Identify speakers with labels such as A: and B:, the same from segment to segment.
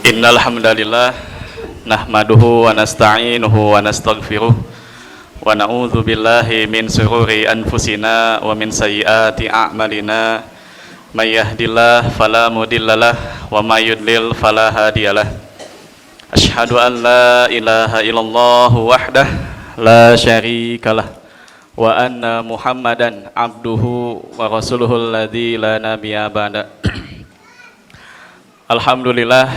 A: Innal hamdalillah nahmaduhu wa nasta'inuhu wa nastaghfiruh wa na'udzu billahi min shururi anfusina wa min sayyiati a'malina may yahdihillahu fala mudhillalah wa may yudlil fala hadiyalah. Asyhadu an la ilaha illallah wahdah la syarikalah wa anna Muhammadan abduhu wa rasuluhul ladzi la nabiyya ba'da. Alhamdulillah,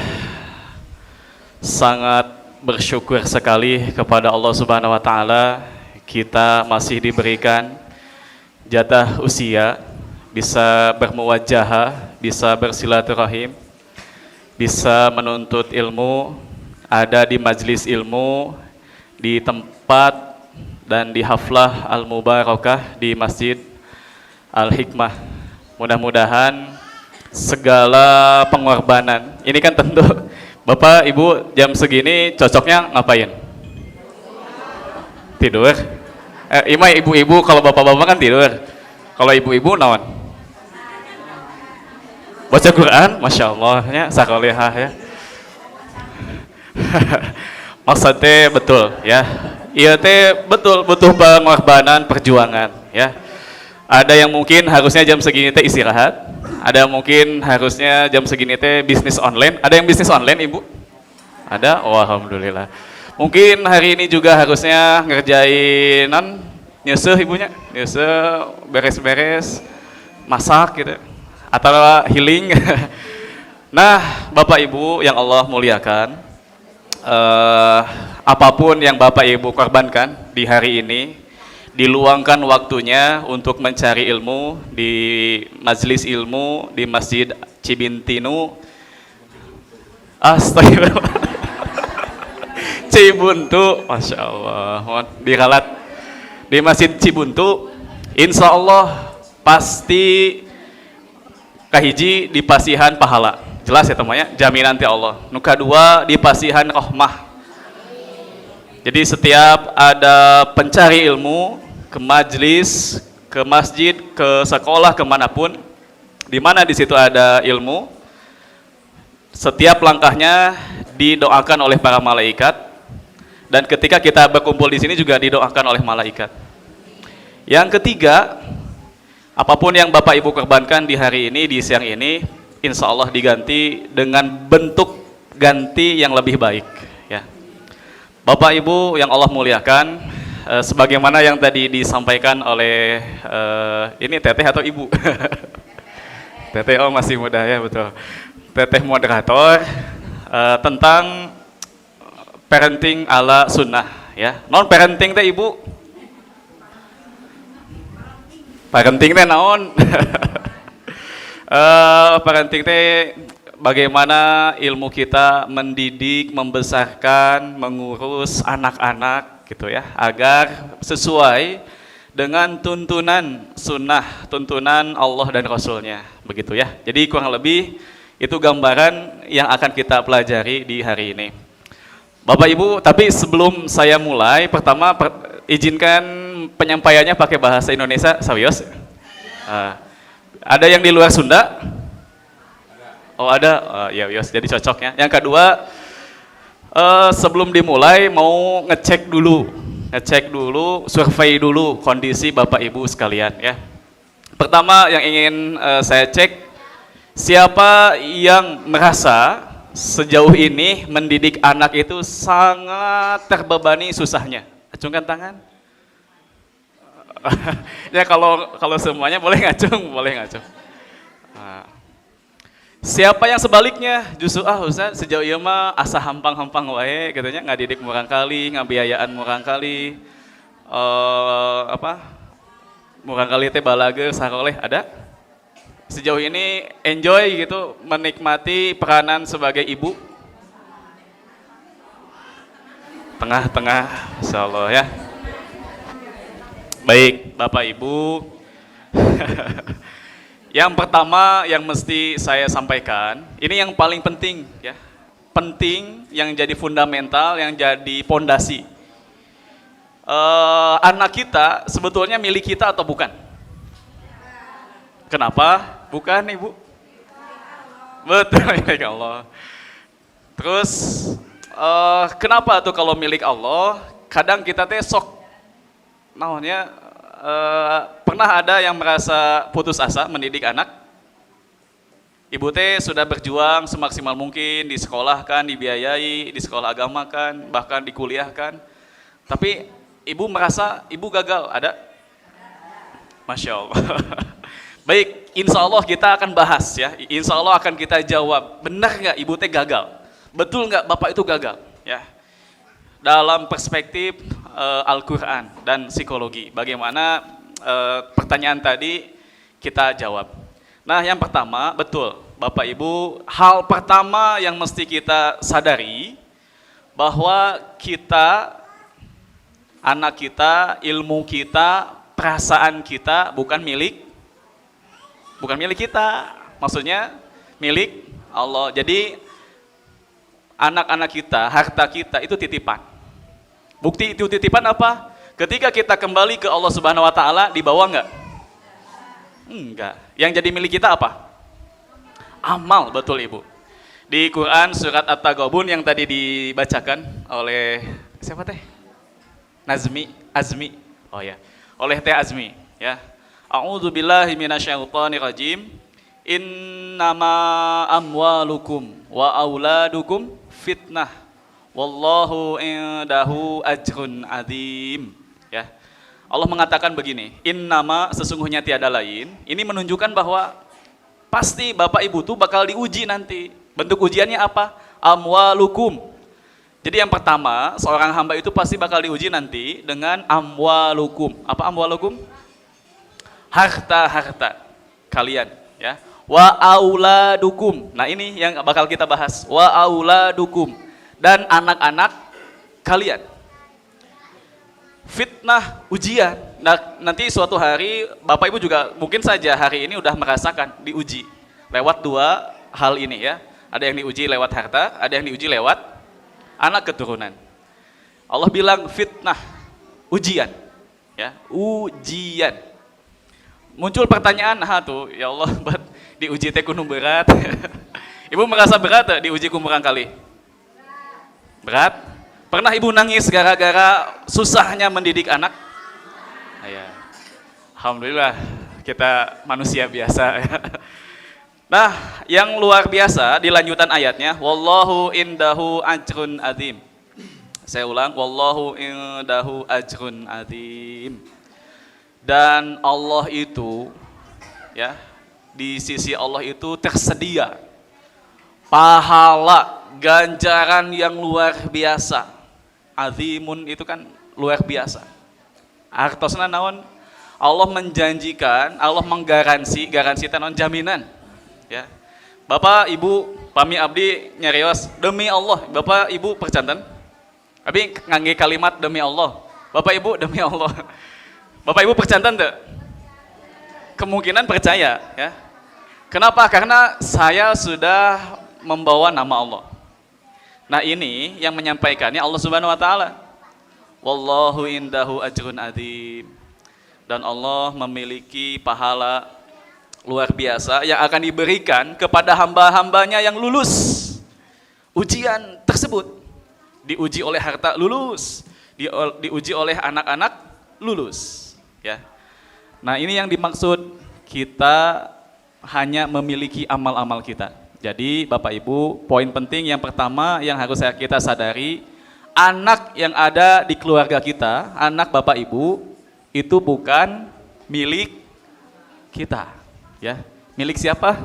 A: sangat bersyukur sekali kepada Allah Subhanahu wa taala kita masih diberikan jatah usia, bisa bermuwajahah, bisa bersilaturahim, bisa menuntut ilmu, ada di majlis ilmu, di tempat dan di haflah al-mubarakah di Masjid Al-Hikmah. Mudah-mudahan segala pengorbanan, ini kan tentu Bapak Ibu jam segini cocoknya ngapain? Tidur. Ima ibu-ibu, kalau bapak-bapak kan tidur. Kalau ibu-ibu naon? Baca Quran, masya Allah ya, sakolehah ya. Maksudnya betul ya. Iya teh betul butuh pengorbanan, perjuangan ya. Ada yang mungkin harusnya jam segini teh istirahat. Ada mungkin harusnya jam segini teh bisnis online. Ada yang bisnis online, Ibu? Ada? Oh, alhamdulillah. Mungkin hari ini juga harusnya ngerjain nyusuh ibunya. Nyusuh, beres-beres, masak gitu. Atau healing. Nah, Bapak Ibu yang Allah muliakan, apapun yang Bapak Ibu korbankan di hari ini, diluangkan waktunya untuk mencari ilmu di majelis ilmu di Masjid Cibintinu. Astagfirullah. Cibuntu, masya Allah. Diralat di Masjid Cibuntu, insya Allah pasti kahiji di pasihan pahala. Jelas ya temannya, jaminan ti Allah. Nuka dua di pasihan rahmah. Jadi setiap ada pencari ilmu ke majlis, ke masjid, ke sekolah, kemanapun, di mana di situ ada ilmu, setiap langkahnya didoakan oleh para malaikat, dan ketika kita berkumpul di sini juga didoakan oleh malaikat. Yang ketiga, apapun yang Bapak Ibu korbankan di hari ini, di siang ini, insya Allah diganti dengan bentuk ganti yang lebih baik. Ya. Bapak Ibu yang Allah muliakan, sebagaimana yang tadi disampaikan oleh ini teteh atau ibu? Teteh, oh masih muda ya, betul. Teteh moderator tentang parenting ala sunnah ya. Non parenting teh ibu? Parenting teh naon? Parenting teh bagaimana ilmu kita mendidik, membesarkan, mengurus anak-anak gitu ya, agar sesuai dengan tuntunan sunnah, tuntunan Allah dan Rasulnya, begitu ya. Jadi kurang lebih itu gambaran yang akan kita pelajari di hari ini. Bapak Ibu, tapi sebelum saya mulai, pertama izinkan penyampaiannya pakai bahasa Indonesia, sawios. Ada yang di luar Sunda? Oh ada, ya wios, jadi cocoknya. Yang kedua, sebelum dimulai mau ngecek dulu, survei dulu kondisi Bapak Ibu sekalian ya. Pertama yang ingin saya cek, siapa yang merasa sejauh ini mendidik anak itu sangat terbebani susahnya? Acungkan tangan. Ya kalau semuanya boleh ngacung, boleh ngacung. Siapa yang sebaliknya, justru Ustaz sejauh ini mah asa hampang-hampang wae katanya, ngadidik murang kali, ngabiayaan murang kali, murang kali teh balager sakoleh, ada? Sejauh ini enjoy gitu, menikmati peranan sebagai ibu? Tengah-tengah, insyaallah ya. Baik, Bapak Ibu. Yang pertama yang mesti saya sampaikan, ini yang paling penting ya. Penting, yang jadi fundamental, yang jadi pondasi. Anak kita sebetulnya milik kita atau bukan? Kenapa? Bukan, Ibu? Betul, ya Allah. Terus kenapa tuh kalau milik Allah? Kadang kita teh sok, namanya pernah ada yang merasa putus asa mendidik anak. Ibu teh sudah berjuang semaksimal mungkin, di sekolah kan, dibiayai, di sekolah agama kan, bahkan dikuliahkan. Tapi ibu merasa ibu gagal, ada? Masya Allah. Baik, insya Allah kita akan bahas ya. Insya Allah akan kita jawab. Benar nggak ibu teh gagal? Betul nggak bapak itu gagal? Ya. Dalam perspektif Al-Quran dan psikologi. Bagaimana pertanyaan tadi kita jawab. Nah, yang pertama, betul, Bapak Ibu, hal pertama yang mesti kita sadari bahwa kita, anak kita, ilmu kita, perasaan kita bukan milik kita. Maksudnya milik Allah. Jadi anak-anak kita, harta kita itu titipan. Bukti itu titipan apa? Ketika kita kembali ke Allah Subhanahu wa taala, dibawa enggak? Enggak. Yang jadi milik kita apa? Amal, betul Ibu. Di Quran surat At-Taghabun yang tadi dibacakan oleh siapa teh? Azmi. Oh ya. Oleh Teh Azmi, ya. A'udzubillahi minasyaitonir rajim. Innama amwalukum wa auladukum fitnah. Wallahu indahu ajrun adzim. Ya. Allah mengatakan begini, innama, sesungguhnya tiada lain. Ini menunjukkan bahwa pasti Bapak Ibu tuh bakal diuji nanti. Bentuk ujiannya apa? Amwalukum. Jadi yang pertama, seorang hamba itu pasti bakal diuji nanti dengan amwalukum. Apa amwalukum? Harta-harta kalian, ya. Wa auladukum. Nah, ini yang bakal kita bahas. Wa auladukum, dan anak-anak kalian. Fitnah, ujian. Nah, nanti suatu hari Bapak Ibu juga mungkin saja hari ini udah merasakan diuji lewat dua hal ini, ya. Ada yang diuji lewat harta, ada yang diuji lewat anak keturunan. Allah bilang fitnah, ujian, ya, ujian. Muncul pertanyaan, tuh, ya Allah, diuji teh kudu berat. Ibu merasa berat diuji kumurang kali? Berat? Pernah Ibu nangis gara-gara susahnya mendidik anak? Ya. Alhamdulillah kita manusia biasa. Nah, yang luar biasa di lanjutan ayatnya, wallahu indahu ajrun adzim. Saya ulang, wallahu indahu ajrun adzim. Dan Allah itu, ya, di sisi Allah itu tersedia pahala, ganjaran yang luar biasa. Azimun itu kan luar biasa. Artosna naon? Allah menjanjikan, Allah menggaransi, garansi naon, jaminan. Ya. Bapak Ibu pami abdi nyarios demi Allah. Bapak Ibu percanten? Abi ngangge kalimat demi Allah. Bapak Ibu demi Allah. Bapak Ibu percanten teu? Kemungkinan percaya, ya. Kenapa? Karena saya sudah membawa nama Allah. Nah, ini yang menyampaikannya Allah Subhanahu wa taala. Wallahu indahu ajrun adzim. Dan Allah memiliki pahala luar biasa yang akan diberikan kepada hamba-hambanya yang lulus ujian tersebut. Diuji oleh harta, lulus. Diuji oleh anak-anak, lulus, ya. Nah, ini yang dimaksud kita hanya memiliki amal-amal kita. Jadi Bapak Ibu, poin penting yang pertama yang harus kita sadari, anak yang ada di keluarga kita, anak Bapak Ibu, itu bukan milik kita, ya. Milik siapa?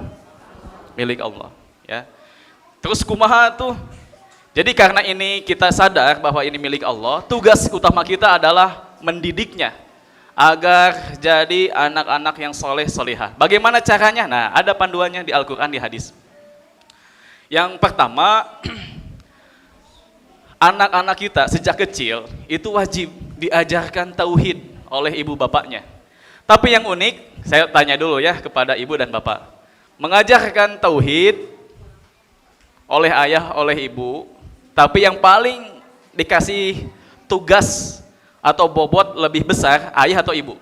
A: Milik Allah, ya. Terus kumaha tuh? Jadi karena ini kita sadar bahwa ini milik Allah, tugas utama kita adalah mendidiknya agar jadi anak-anak yang soleh solihah. Bagaimana caranya? Nah, ada panduannya di Al-Quran, di hadis. Yang pertama, anak-anak kita sejak kecil itu wajib diajarkan tauhid oleh ibu bapaknya. Tapi yang unik, saya tanya dulu ya kepada ibu dan bapak. Mengajarkan tauhid oleh ayah, oleh ibu, tapi yang paling dikasih tugas atau bobot lebih besar, ayah atau ibu?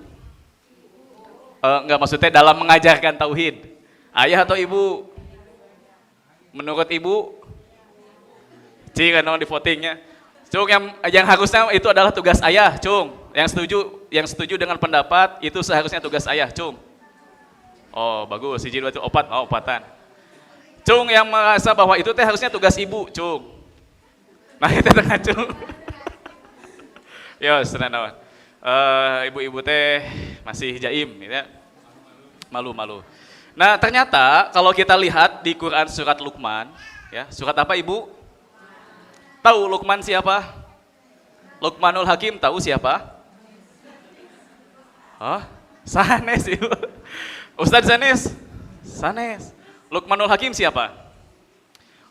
A: Enggak, maksudnya dalam mengajarkan tauhid, ayah atau ibu? Menurut ibu, Cing kan di votingnya. Cung, yang harusnya itu adalah tugas ayah, Cung. Yang setuju dengan pendapat itu seharusnya tugas ayah, Cung. Oh, bagus. Hiji dua opat, oh opatan. Cung yang merasa bahwa itu teh harusnya tugas ibu, Cung. Nah, itu tengah Cung. Yo, senang. Ibu-ibu teh masih jaim, gitu ya. Malu-malu. Nah, ternyata kalau kita lihat di Quran surat Luqman, ya, surat apa Ibu? Tahu Luqman siapa? Luqmanul Hakim tahu siapa? Hah? Sanes Ibu. Ustadz Sanes? Sanes. Luqmanul Hakim siapa?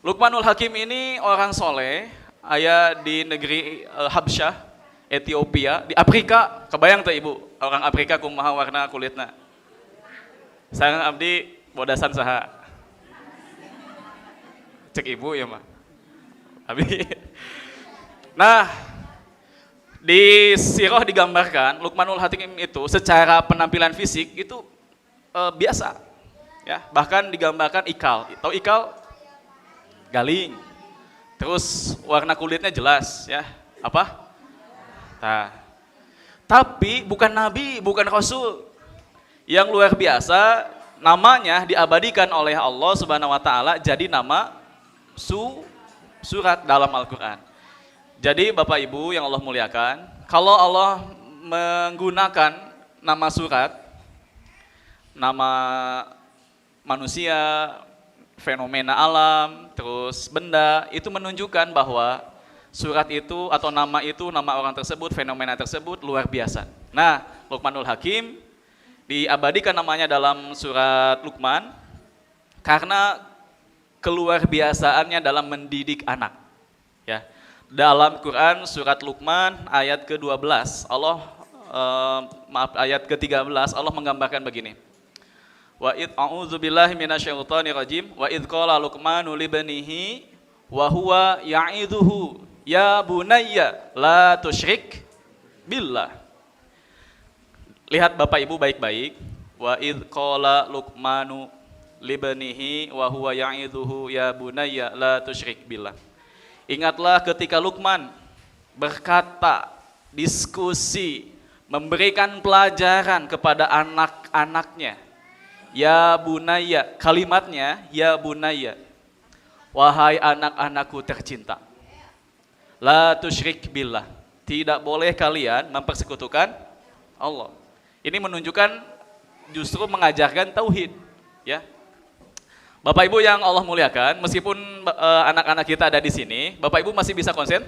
A: Luqmanul Hakim ini orang soleh, ayah di negeri Habsyah, Ethiopia, di Afrika. Kebayang tuh Ibu, orang Afrika kumaha warna kulitna. Sareng abdi bodasan saha. Cek Ibu ya mah. Abi. Nah, di Sirah digambarkan Luqmanul Hakim itu secara penampilan fisik itu biasa, ya. Bahkan digambarkan ikal. Tahu ikal? Galing. Terus warna kulitnya jelas, ya. Apa? Nah, tapi bukan nabi, bukan rasul. Yang luar biasa, namanya diabadikan oleh Allah Subhanahu wa taala jadi nama surat dalam Al-Qur'an. Jadi Bapak Ibu yang Allah muliakan, kalau Allah menggunakan nama surat, nama manusia, fenomena alam, terus benda, itu menunjukkan bahwa surat itu atau nama itu, nama orang tersebut, fenomena tersebut luar biasa. Nah, Luqmanul Hakim diabadikan namanya dalam surat Luqman karena keluar biasaannya dalam mendidik anak. Ya. Dalam Quran surat Luqman ayat ke-12, ayat ke-13 Allah menggambarkan begini. Wa id a'udzubillahi minasyaitonir rajim wa id qala Luqmanu libnihi wa huwa ya'idhuhu ya bunayya la tusyrik billah. Lihat Bapak Ibu baik-baik. Wa id qala Luqmanu libnihi wa huwa ya'idhuhu ya bunayya la tusyrik billah. Ingatlah ketika Luqman berkata, diskusi, memberikan pelajaran kepada anak-anaknya. Ya bunayya, kalimatnya ya bunayya. Wahai anak-anakku tercinta. La tusyrik billah. Tidak boleh kalian mempersekutukan Allah. Ini menunjukkan justru mengajarkan tauhid, ya. Bapak Ibu yang Allah muliakan, meskipun anak-anak kita ada di sini, Bapak Ibu masih bisa konsen?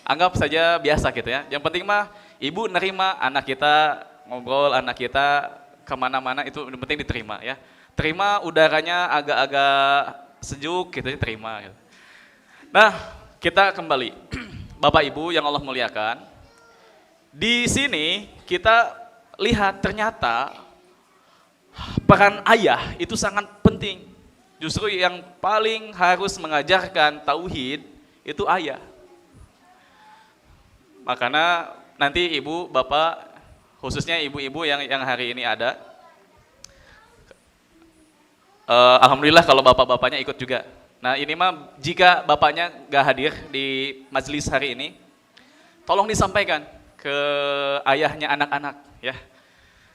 A: Anggap saja biasa gitu ya. Yang penting mah Ibu nerima anak kita ngobrol, anak kita kemana-mana itu yang penting diterima ya. Terima udaranya agak-agak sejuk gitu ya, terima. Gitu. Nah, kita kembali. Bapak Ibu yang Allah muliakan, di sini kita lihat ternyata peran ayah itu sangat penting. Justru yang paling harus mengajarkan tauhid itu ayah. Makanya nanti ibu, bapak, khususnya ibu-ibu yang hari ini ada, alhamdulillah kalau bapak-bapaknya ikut juga. Nah ini mah jika bapaknya gak hadir di majelis hari ini, tolong disampaikan ke ayahnya anak-anak ya,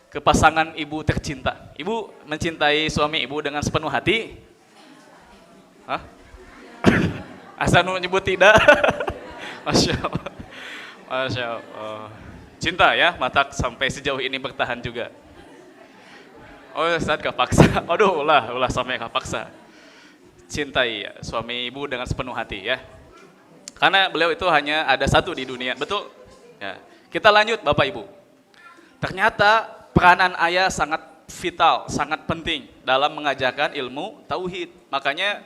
A: ke pasangan ibu tercinta. Ibu mencintai suami ibu dengan sepenuh hati? Hah? Asa nu nyebut tidak? Masya Allah. Masya Allah. Cinta ya, matak sampai sejauh ini bertahan juga. Oh, saat kapaksa. Aduh, ulah sampai kapaksa. Cintai ya, suami ibu dengan sepenuh hati ya. Karena beliau itu hanya ada satu di dunia, betul? Ya. Kita lanjut Bapak Ibu. Ternyata peranan ayah sangat vital, sangat penting dalam mengajarkan ilmu tauhid. Makanya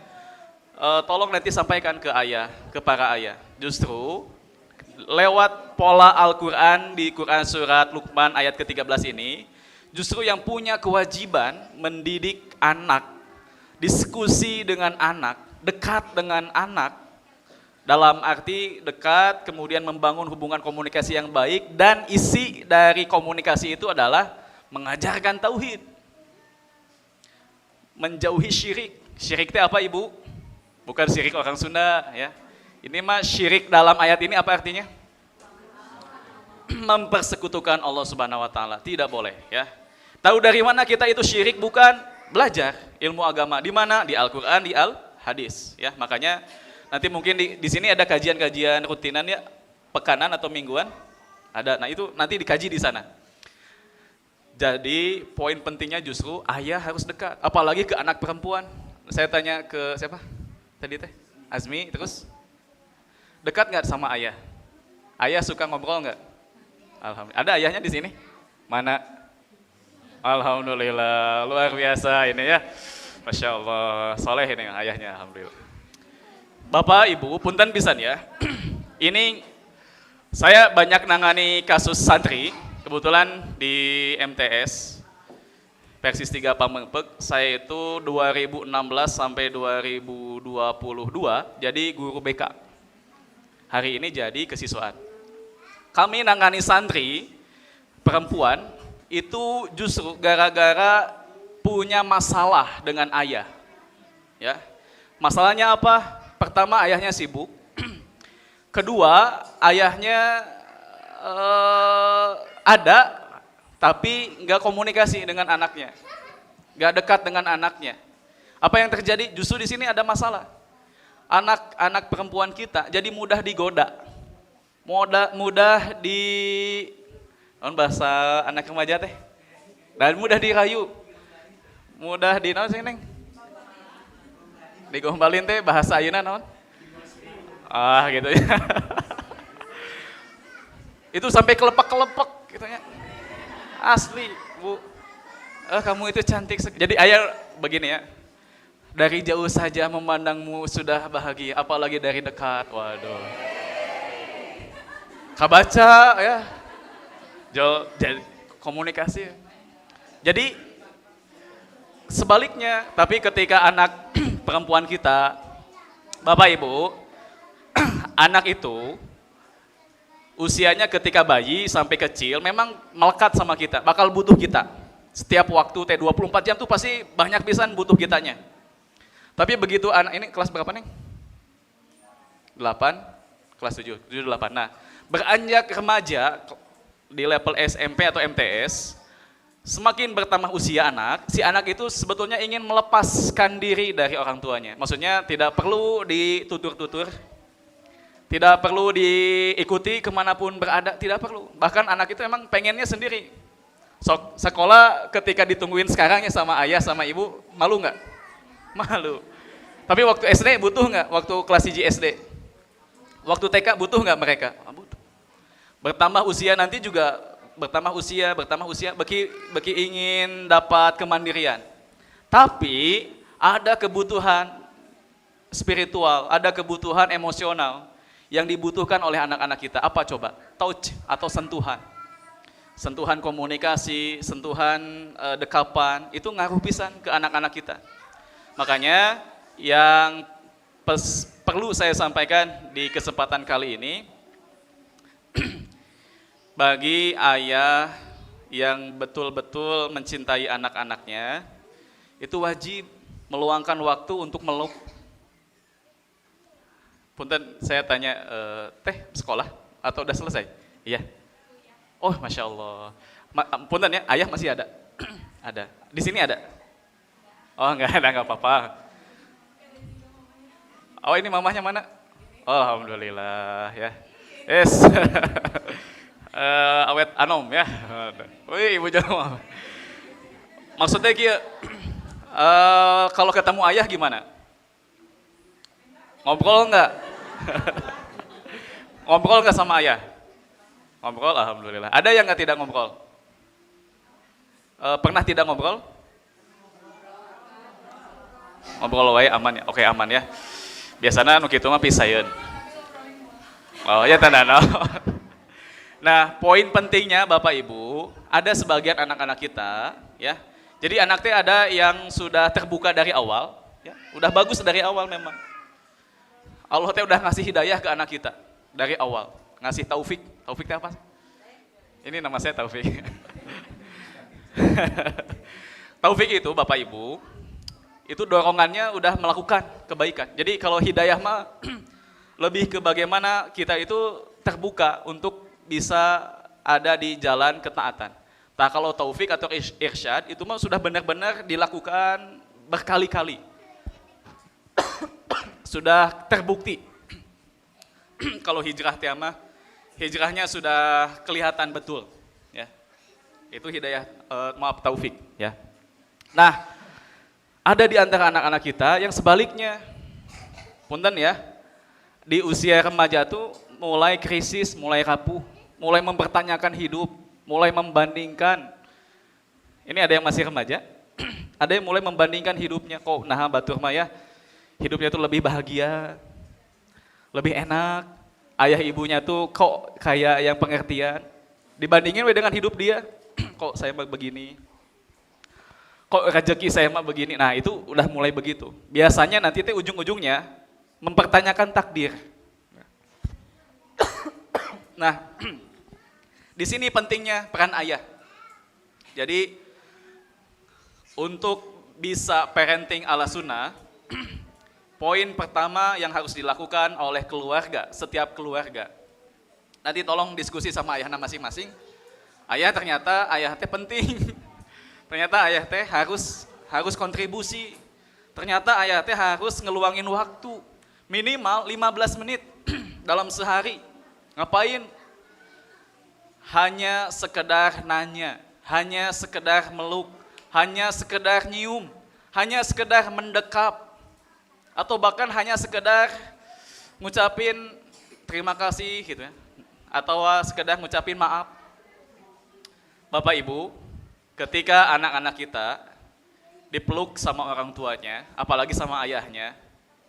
A: tolong nanti sampaikan ke ayah, ke para ayah. Justru lewat pola Al-Quran di Quran surat Luqman ayat ke-13 ini, justru yang punya kewajiban mendidik anak, diskusi dengan anak, dekat dengan anak, dalam arti dekat, kemudian membangun hubungan komunikasi yang baik, dan isi dari komunikasi itu adalah mengajarkan tauhid, menjauhi syirik. Syirik itu apa Ibu? Bukan syirik orang Sunda ya. Ini mah syirik dalam ayat ini apa artinya? Mempersekutukan Allah Subhanahu wa taala. Tidak boleh ya. Tahu dari mana kita itu syirik? Bukan belajar ilmu agama. Di mana? Di Al-Qur'an, di Al-Hadis ya. Makanya nanti mungkin di sini ada kajian-kajian rutinan ya, pekanan atau mingguan. Ada. Nah, itu nanti dikaji di sana. Jadi poin pentingnya justru ayah harus dekat, apalagi ke anak perempuan. Saya tanya ke siapa? Tadi teh Azmi, terus dekat nggak sama ayah? Ayah suka ngobrol nggak? Alhamdulillah. Ada ayahnya di sini? Mana? Alhamdulillah, luar biasa ini ya. Masya Allah, soleh ini ayahnya, alhamdulillah. Bapak, Ibu, punten pisan ya. Ini saya banyak nangani kasus santri. Kebetulan di MTS, Persis 3 Pamengpek, saya itu 2016 sampai 2022 jadi guru BK. Hari ini jadi kesiswaan. Kami nangani santri perempuan itu justru gara-gara punya masalah dengan ayah. Ya. Masalahnya apa? Pertama, ayahnya sibuk. Kedua, ayahnya ada tapi nggak komunikasi dengan anaknya, nggak dekat dengan anaknya. Apa yang terjadi? Justru di sini ada masalah. Anak-anak perempuan kita jadi mudah digoda, mudah di, bahasa anak remaja teh, dan mudah dirayu, mudah di, naon sih neng? Digombalin teh bahasa ayeuna naon? Ah gitu ya. Itu sampai kelepek-kelepek gitu ya. Asli, Bu. Kamu itu cantik. Jadi ayah begini ya. Dari jauh saja memandangmu sudah bahagia, apalagi dari dekat. Waduh. Kabaca ya. Jadi komunikasi. Jadi sebaliknya, tapi ketika anak perempuan kita, Bapak Ibu, anak itu usianya ketika bayi sampai kecil memang melekat sama kita, bakal butuh kita. Setiap waktu 24 jam tuh pasti banyak pisan butuh kitanya. Tapi begitu anak ini kelas berapa nih? 8, kelas 7, 7, 8. Nah, beranjak remaja di level SMP atau MTS, semakin bertambah usia anak, si anak itu sebetulnya ingin melepaskan diri dari orang tuanya. Maksudnya tidak perlu ditutur-tutur, tidak perlu diikuti kemanapun berada, tidak perlu. Bahkan anak itu emang pengennya sendiri. Sekolah ketika ditungguin sekarang ya sama ayah sama ibu, malu nggak? Malu. Tapi waktu SD butuh nggak? Waktu kelas 1 SD? Waktu TK butuh nggak mereka? Butuh. Bertambah usia nanti juga bertambah usia, beki ingin dapat kemandirian. Tapi ada kebutuhan spiritual, ada kebutuhan emosional yang dibutuhkan oleh anak-anak kita. Apa coba? Touch atau sentuhan. Sentuhan komunikasi, sentuhan dekapan, itu ngaruh pisan ke anak-anak kita. Makanya yang perlu saya sampaikan di kesempatan kali ini, bagi ayah yang betul-betul mencintai anak-anaknya, itu wajib meluangkan waktu untuk meluk. Punten, saya tanya, teh sekolah atau udah selesai? Iya. Oh, Masya Allah. Punten ya, ayah masih ada? Ada. Di sini ada? Oh, enggak ada, enggak apa-apa. Oh, ini mamahnya mana? Oh, alhamdulillah ya. Yes. Awet anom ya. Wih, ibu jangan. Maksudnya kia, kalau ketemu ayah gimana? Ngobrol enggak? Ngobrol enggak sama ayah? Ngobrol, alhamdulillah. Ada yang enggak tidak ngobrol? Pernah tidak ngobrol? Ngobrol wae aman ya. Oke, aman ya. Biasanya nu kitu mah pisayeun. Oh, ya tandana. Nah, poin pentingnya Bapak Ibu, ada sebagian anak-anak kita, ya. Jadi anak teh ada yang sudah terbuka dari awal, ya. Udah bagus dari awal memang. Allah teh udah ngasih hidayah ke anak kita dari awal, ngasih taufik. Taufik teh apa? Ini nama saya Taufik. Taufik itu Bapak Ibu, itu dorongannya udah melakukan kebaikan. Jadi kalau hidayah mah lebih ke bagaimana kita itu terbuka untuk bisa ada di jalan ketaatan. Nah kalau taufik atau irsyad itu mah sudah benar-benar dilakukan berkali-kali. Sudah terbukti. Kalau hijrah tiama, hijrahnya sudah kelihatan betul, ya. Itu hidayah, taufik, ya. Nah, ada di antara anak-anak kita yang sebaliknya, punten ya, di usia remaja tuh mulai krisis, mulai rapuh, mulai mempertanyakan hidup, mulai membandingkan. Ini ada yang masih remaja, ada yang mulai membandingkan hidupnya, kok nah batur maya, hidupnya tuh lebih bahagia, lebih enak, ayah ibunya tuh kok kayak yang pengertian, dibandingin dengan hidup dia, kok saya mah begini, kok rezeki saya mah begini. Nah itu udah mulai begitu. Biasanya nanti teh ujung-ujungnya mempertanyakan takdir. Nah di sini pentingnya peran ayah. Jadi untuk bisa parenting ala sunnah, poin pertama yang harus dilakukan oleh keluarga, setiap keluarga. Nanti tolong diskusi sama ayahnya masing-masing. Ayah ternyata ayah teh penting. Ternyata ayah teh harus kontribusi. Ternyata ayah teh harus ngeluangin waktu minimal 15 menit dalam sehari. Ngapain? Hanya sekedar nanya, hanya sekedar meluk, hanya sekedar nyium, hanya sekedar mendekap. Atau bahkan hanya sekedar ngucapin terima kasih gitu ya. Atau sekedar ngucapin maaf. Bapak Ibu, ketika anak-anak kita dipeluk sama orang tuanya, apalagi sama ayahnya,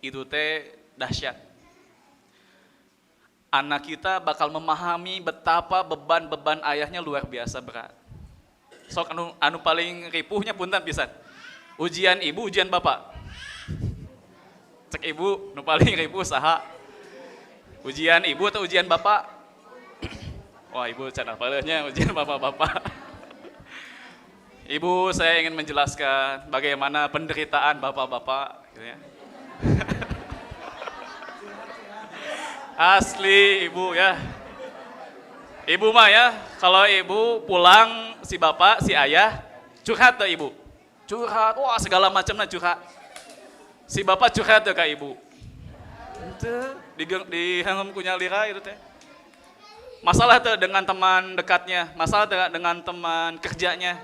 A: itu teh dahsyat. Anak kita bakal memahami betapa beban-beban ayahnya luar biasa berat. Sok anu paling ripuhnya punten pisan. Ujian ibu, ujian bapak. Cek ibu, nu paling ribu saha? Ujian ibu atau ujian bapak? Wah ibu can apalnya ujian bapak-bapak. Ibu, saya ingin menjelaskan bagaimana penderitaan bapak-bapak. Gitu ya. Asli ibu ya. Ibu mah ya, kalau ibu pulang si bapak, si ayah, curhat tuh ibu. Curhat, wah segala macamnya curhat. Si bapak curhat tuh ke ibu. Itu di hangum kunya lira itu teh. Masalah tuh dengan teman dekatnya, masalah dengan teman kerjanya.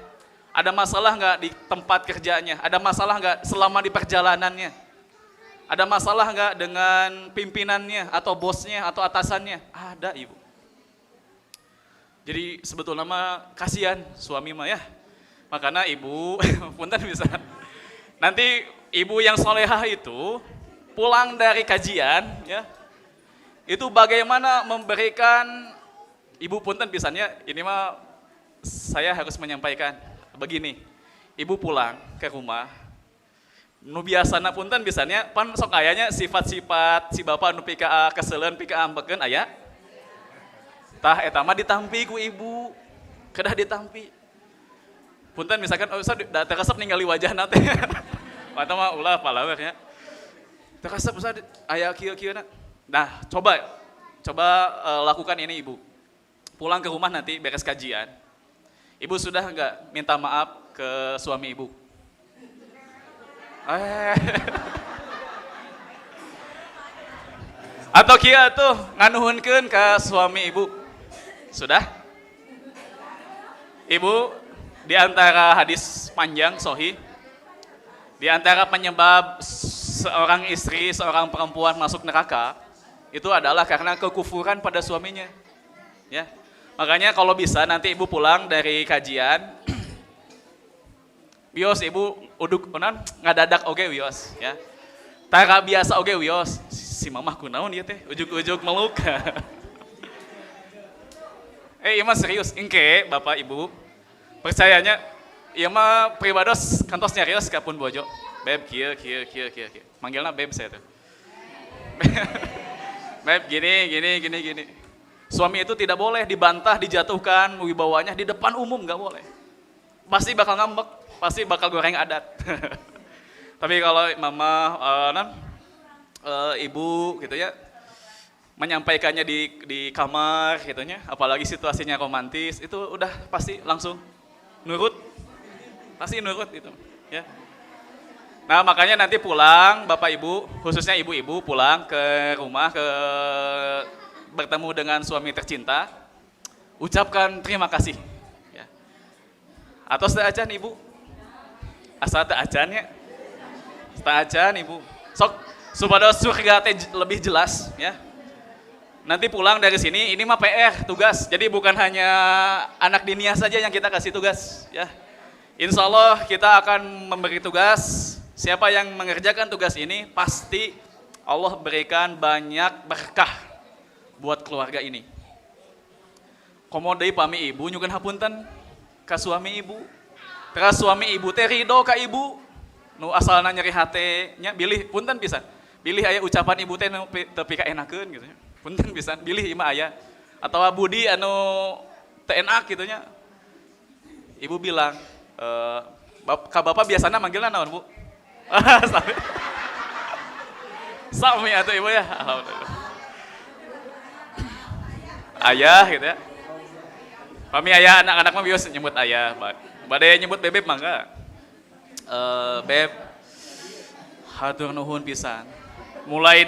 A: Ada masalah nggak di tempat kerjanya? Ada masalah nggak selama di perjalanannya? Ada masalah nggak dengan pimpinannya atau bosnya atau atasannya? Ada ibu. Jadi sebetulnya mah kasihan suami mah ya. Makanya ibu, punten bisa. Nanti ibu yang solehah itu pulang dari kajian ya, itu bagaimana memberikan, ibu punten pisannya, ini mah saya harus menyampaikan begini. Ibu pulang ke rumah, nu biasana punten biasanya pan sok ayahnya sifat-sifat si bapak nu pika keselen pika ambekeun aya. Tah eta mah ditampi ku ibu. Kedah ditampi. Punten misalkan oh usah da teresep ningali wajahna teh. Eta mah ulah palawer nya. Teresep usah aya kieu-kieuna. Nah, coba lakukan ini ibu. Pulang ke rumah nanti beres kajian. Ibu sudah enggak minta maaf ke suami ibu? Atau kieu tuh nganuhunkeun ka suami ibu? Sudah? Ibu, di antara hadis panjang sahih, di antara penyebab seorang istri, seorang perempuan masuk neraka, itu adalah karena kekufuran pada suaminya. Ya. Makanya kalau bisa nanti ibu pulang dari kajian, wios ibu uduk ngadadak oge wios ya. Tara biasa oge wios. Si mamah kunaon ieu teh ujug-ujug meluk. Ieu mah serius engke Bapak Ibu. Percayanya ieu mah pribados kantos nyarios ka pun bojo. Beb kieu. Manggilna beb saya tuh. Beb gini. Suami itu tidak boleh dibantah, dijatuhkan, wibawanya di depan umum, nggak boleh. Pasti bakal ngambek, pasti bakal goreng adat. Tapi kalau mama, ibu gitu ya, menyampaikannya di kamar gitunya, apalagi situasinya romantis, itu udah pasti langsung nurut, pasti nurut itu, ya. Nah makanya nanti pulang bapak ibu, khususnya ibu-ibu pulang ke rumah bertemu dengan suami tercinta, ucapkan terima kasih. Ya. Atau sudah ajan ibu, asal tak ajan ya, tak ajan ibu. Sok supaya surga teh lebih jelas ya. Nanti pulang dari sini, ini mah PR, tugas. Jadi bukan hanya anak dinia saja yang kita kasih tugas ya. Insya Allah kita akan memberi tugas. Siapa yang mengerjakan tugas ini, pasti Allah berikan banyak berkah buat keluarga ini. Komodai pami ibu nyugun hapunten ka suami ibu. Terus suami ibu teh ridho ka ibu. Nu asalna nyeri hate nya bilih punten pisan. Bilih aya ucapan ibu teh nu teu pika enakeun gitu nya. Punten pisan bilih imah aya. Atawa budi anu teu enak gitu nya. Ibu bilang, ka bapak biasana manggilna naon, Bu? Sami atuh ibu ya. Alhamdulillah. Ayah gitu ya. Kami ayah anak-anak mah biasa nyebut ayah, badai nyebut bebek mah enggak. Beb, hatur nuhun pisan. Mulai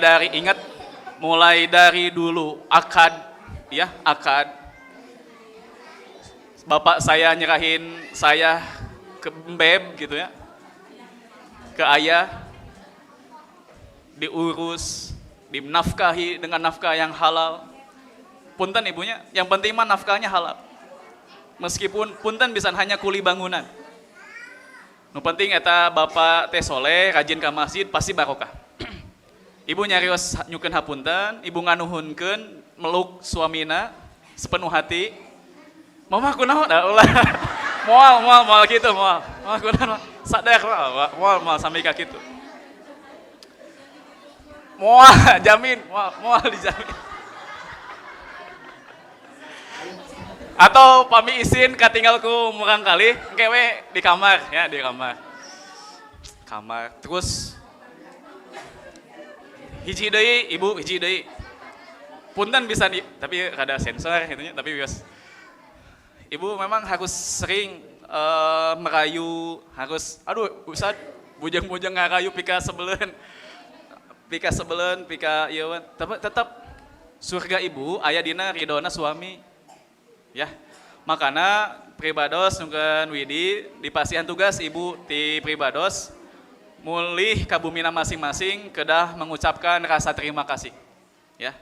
A: dari dulu akad ya, akad. Bapak saya nyerahin saya ke Beb gitu ya. Ke ayah, diurus, dinafkahi dengan nafkah yang halal. Punten ibunya, yang penting mah nafkahnya halal. Meskipun punten bisa hanya kuli bangunan. Nu penting eta bapak teh soleh, rajin ka masjid, pasti barokah. Ibu nyarios nyukeun hapunten, ibu nganuhunkeun meluk suamina sepenuh hati. Mama kunaon da ulah. Moal kitu moal. Mama kunaon sadar moal sami ka kitu. Moal jamin, moal dijamin. Atau pami izin katinggalku murang kali, engke we di kamar ya, di kamar. Kamar. Terus hiji deui ibu, hiji deui. Punten bisa tapi rada sensor gitu nya, tapi bias. Ibu memang harus sering merayu, harus aduh Ustad bujang-bujang ngarayu pika sebelen. Pika ieu tetap surga ibu aya dina ridona suami. Ya, makana pribados nungkeun widi dipasihan tugas ibu ti pribados mulih ka bumina masing-masing kedah mengucapkan rasa terima kasih. Ya,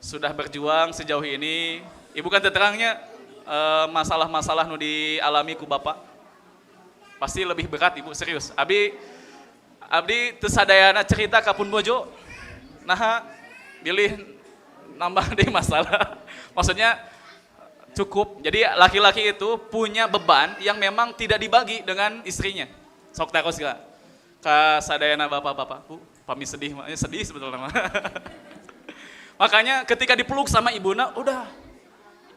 A: sudah berjuang sejauh ini. Ibu kan terangnya masalah-masalah nu dialami ku bapak. Pasti lebih berat ibu, serius. Abdi teu sadayana cerita ka pun bojo. Nah, bilih nambah deh masalah. Maksudnya cukup. Jadi laki-laki itu punya beban yang memang tidak dibagi dengan istrinya. Sok takos gak? Ka sadayana bapak-bapak. Pami sedih, sedih sebetulnya. Makanya ketika dipeluk sama ibuna, udah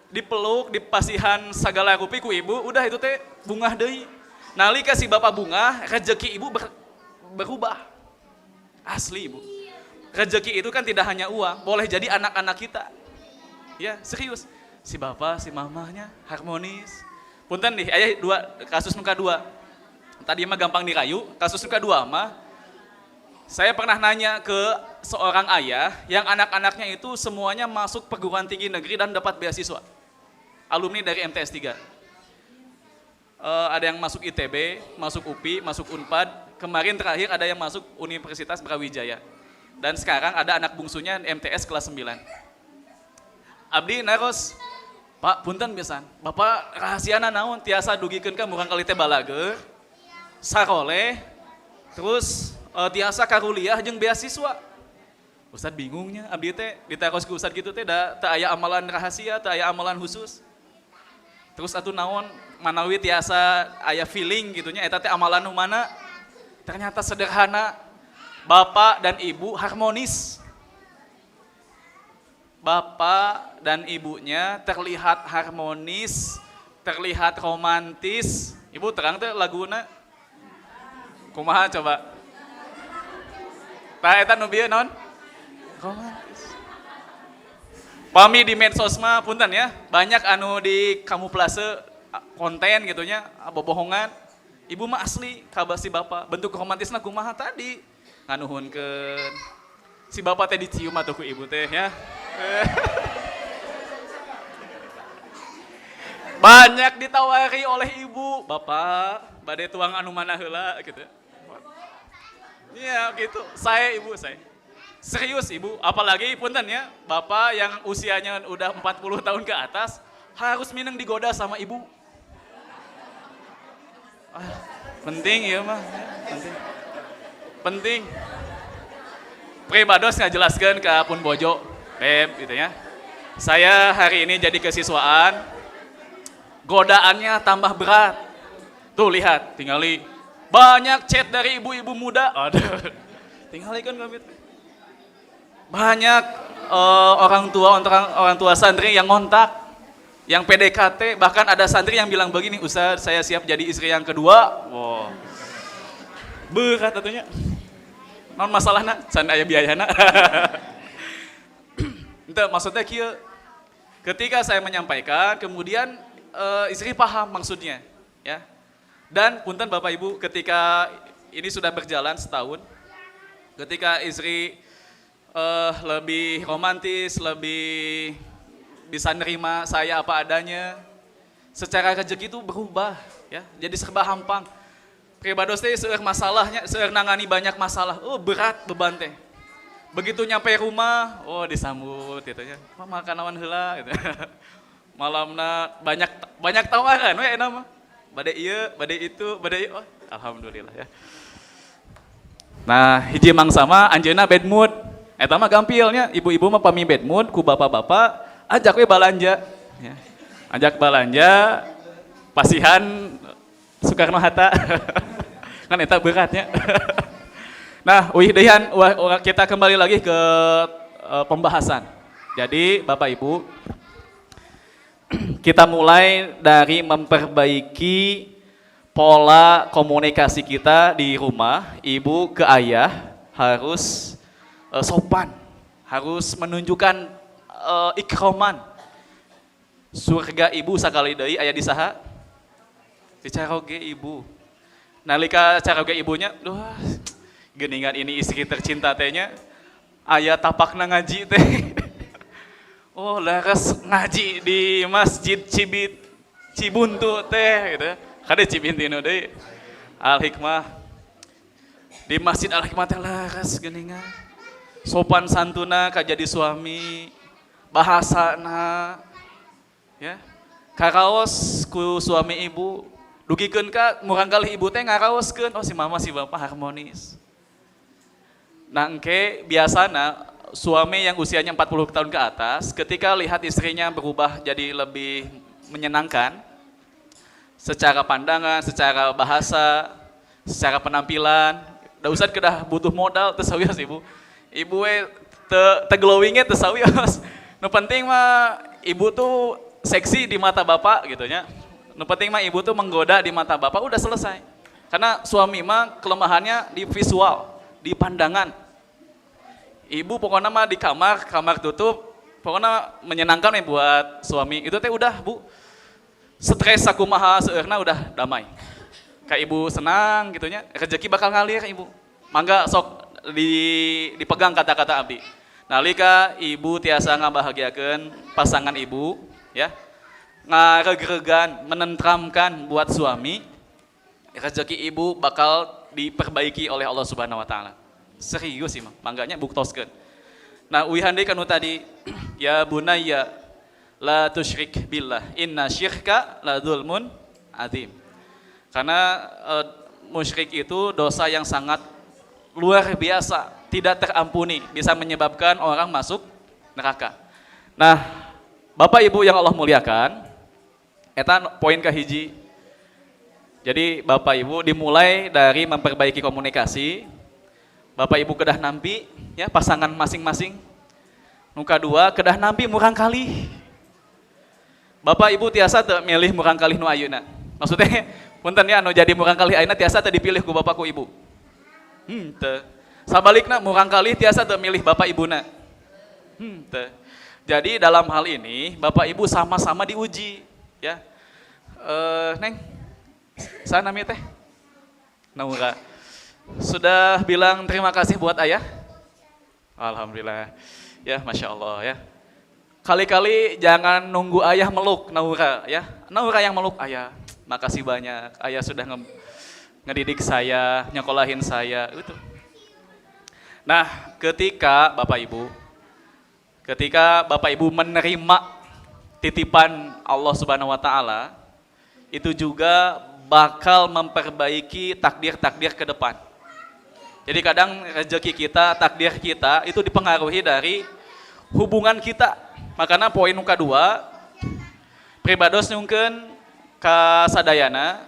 A: dipeluk, dipasihan segala rupi ku ibu, udah itu teh bungah deui. Nalika si bapak bunga, rezeki ibu berubah. Asli ibu. Rezeki itu kan tidak hanya uang, boleh jadi anak-anak kita. Ya, serius. Si bapak, si mamahnya harmonis. Punten nih, aya kasus nuka dua. Tadi mah gampang dirayu, kasus nuka dua mah saya pernah nanya ke seorang ayah yang anak-anaknya itu semuanya masuk perguruan tinggi negeri dan dapat beasiswa. Alumni dari MTS 3. Ada yang masuk ITB, masuk UPI, masuk Unpad. Kemarin terakhir ada yang masuk Universitas Brawijaya. Dan sekarang ada anak bungsunya MTS kelas 9. Abdi naros, Pak punten pisan, Bapak rahasiana naon tiasa dugikeun ka murang kali teh balager, saroleh, terus tiasa karuliah jeung beasiswa. Ustad bingungnya, abdi teh ditaros ke Ustad gitu teh teu aya amalan rahasia, teu aya amalan khusus. Terus atuh naon manawi tiasa aya feeling gitunya eta teh amalan nu mana? Ternyata sederhana. Bapak dan ibu harmonis. Bapak dan ibunya terlihat harmonis, terlihat romantis. Ibu terang tuh laguna. Kumaha coba? Tah eta nu bieu naon? Romantis. Pami di medsos mah punten ya, banyak anu di kamuflase konten gitunya, bobohongan. Ibu mah asli kabar si bapak, bentuk romantisna kumaha tadi. Nganuhunkeun. Si bapak teh dicium atuh ku ibu teh ya. Banyak ditawari oleh ibu, bapak, bade tuang anu mana heula gitu. Iya gitu, saya ibu saya. Serius ibu, apalagi punten ya, bapak yang usianya udah 40 tahun ke atas, harus minang digoda sama ibu. Penting ya mah, penting. Penting. Pribados ngajelaskeun ke Pun Bojo, Beb gitu ya. Saya hari ini jadi kesiswaan, godaannya tambah berat. Tuh lihat, tingali banyak chat dari ibu-ibu muda. Aduh, tingali kan gamit. Banyak orang tua santri yang ngontak, yang PDKT, bahkan ada santri yang bilang begini, Ustaz saya siap jadi istri yang kedua. Wow. Berat atunya. Non masalahna, can aya biayana. Itu maksudnya kieu. Ketika saya menyampaikan, kemudian istri paham maksudnya, ya. Dan punten Bapak Ibu, ketika ini sudah berjalan setahun, ketika istri lebih romantis, lebih bisa nerima saya apa adanya, secara rezeki itu berubah, ya, jadi serba hampang. Pribados teh seueur masalahnya, seueur nangani banyak masalah, berat beban teh. Begitu nyampe rumah, disambut gitu ya, makan awan heula gitu. Malamna banyak tawaran we eta mah. Bade ieu, bade itu, bade ieu. Alhamdulillah ya. Nah, hiji mangsa mah anjeunna bad mood. Eta mah gampilnya, ibu-ibu mah pami bad mood ku bapak-bapak, ajak we balanja. Ya. Ajak balanja, pasihan Soekarno-Hatta. Kan eta beratnya. Nah, dehan kita kembali lagi ke pembahasan. Jadi, Bapak Ibu, kita mulai dari memperbaiki pola komunikasi kita di rumah, ibu ke ayah harus sopan, harus menunjukkan ikroman. Surga ibu sakali deui aya di saha? Di caroge ibu. Nalika caroge ibunya, geuningan ini istri tercinta tehnya, aya tapakna ngaji teh. Laras ngaji di Masjid Cibuntu teh gitu. Kade Cibintinu deui. Al Hikmah. Di Masjid Al Hikmah teh laras geuningan. Sopan santuna kajadi suami, bahasana ya. Karaos ku suami ibu, dugikeun ka murangkalih ibu teh ngaraoskeun, si mama si bapak harmonis. Nah engke biasana suami yang usianya 40 tahun ke atas ketika lihat istrinya berubah jadi lebih menyenangkan secara pandangan, secara bahasa, secara penampilan, da usah kedah butuh modal teu sawios ibu. Ibu teu glowing-nya teu sawios. Nu penting mah ibu tuh seksi di mata bapak gitu nya. Nu penting mah ibu tuh menggoda di mata bapak udah selesai. Karena suami mah kelemahannya di visual, di pandangan. Ibu pokoknya mah di kamar tutup, pokoknya menyenangkan ya buat suami. Itu teh udah bu, stres sakumaha seueurna udah damai. Kayak ibu senang gitunya, rezeki bakal ngalir ibu. Mangga sok dipegang kata-kata abdi. Nalika ibu tiasa ngabahagiakeun pasangan ibu, ya, ngaregregan, menentramkan buat suami, rezeki ibu bakal diperbaiki oleh Allah Subhanahu Wa Taala. Serius sih mah, mangganya buktoskeun. Nah, uihan deui kanu tadi, ya bunayya la tusyrik billah, inna syirka la dzulmun adzim. Karena musyrik itu dosa yang sangat luar biasa, tidak terampuni, bisa menyebabkan orang masuk neraka. Nah, Bapak Ibu yang Allah muliakan, eta poin kahiji. Jadi Bapak Ibu dimulai dari memperbaiki komunikasi. Bapak Ibu kedah nampi ya pasangan masing-masing. Nu kadua kedah nampi murang kali. Bapak Ibu tiasa teu milih murang kali nu ayeuna. Maksudnya punten ya anu jadi murang kali ayeuna tiasa teu dipilih ku bapak ku ibu. Teu. Sabalikna murang kali tiasa teu milih bapak ibuna. Teu. Jadi dalam hal ini bapak ibu sama-sama diuji, ya. Neng, sana namanya teh? Naura. Sudah bilang terima kasih buat ayah? Alhamdulillah. Ya, Masya Allah ya. Kali-kali jangan nunggu ayah meluk Naura ya. Naura yang meluk ayah. Makasih banyak. Ayah sudah ngedidik saya, nyekolahin saya. Itu. Nah, ketika Bapak Ibu menerima titipan Allah Subhanahu wa taala, itu juga bakal memperbaiki takdir-takdir ke depan. Jadi kadang rezeki kita, takdir kita itu dipengaruhi dari hubungan kita. Makanya poin nu kadua, pribados nyungkeun ka sadayana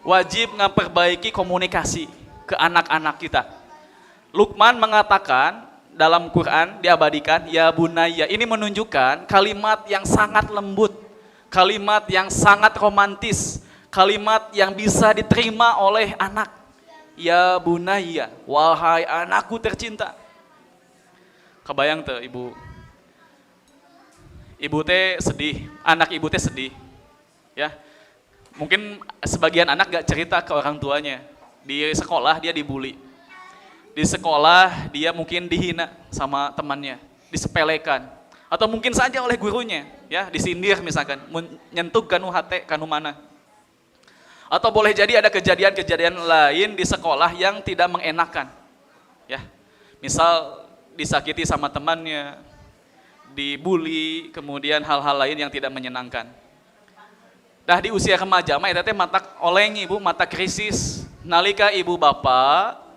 A: wajib memperbaiki komunikasi ke anak-anak kita. Luqman mengatakan dalam Quran diabadikan, ya bunaya, ini menunjukkan kalimat yang sangat lembut, kalimat yang sangat romantis, kalimat yang bisa diterima oleh anak. Ya bunaya, wahai anakku tercinta. Kebayang tuh ibu? Ibu teh sedih, anak ibu teh sedih. Ya, mungkin sebagian anak gak cerita ke orang tuanya. Di sekolah dia dibully. Di sekolah dia mungkin dihina sama temannya, disepelekan. Atau mungkin saja oleh gurunya, ya, disindir misalkan, menyentuh kanu hate, kanu mana. Atau boleh jadi ada kejadian-kejadian lain di sekolah yang tidak mengenakan. Ya. Misal disakiti sama temannya, dibully, kemudian hal-hal lain yang tidak menyenangkan. Dah di usia remaja mah eta teh matak oleng ibu, matak krisis. Nalika ibu bapak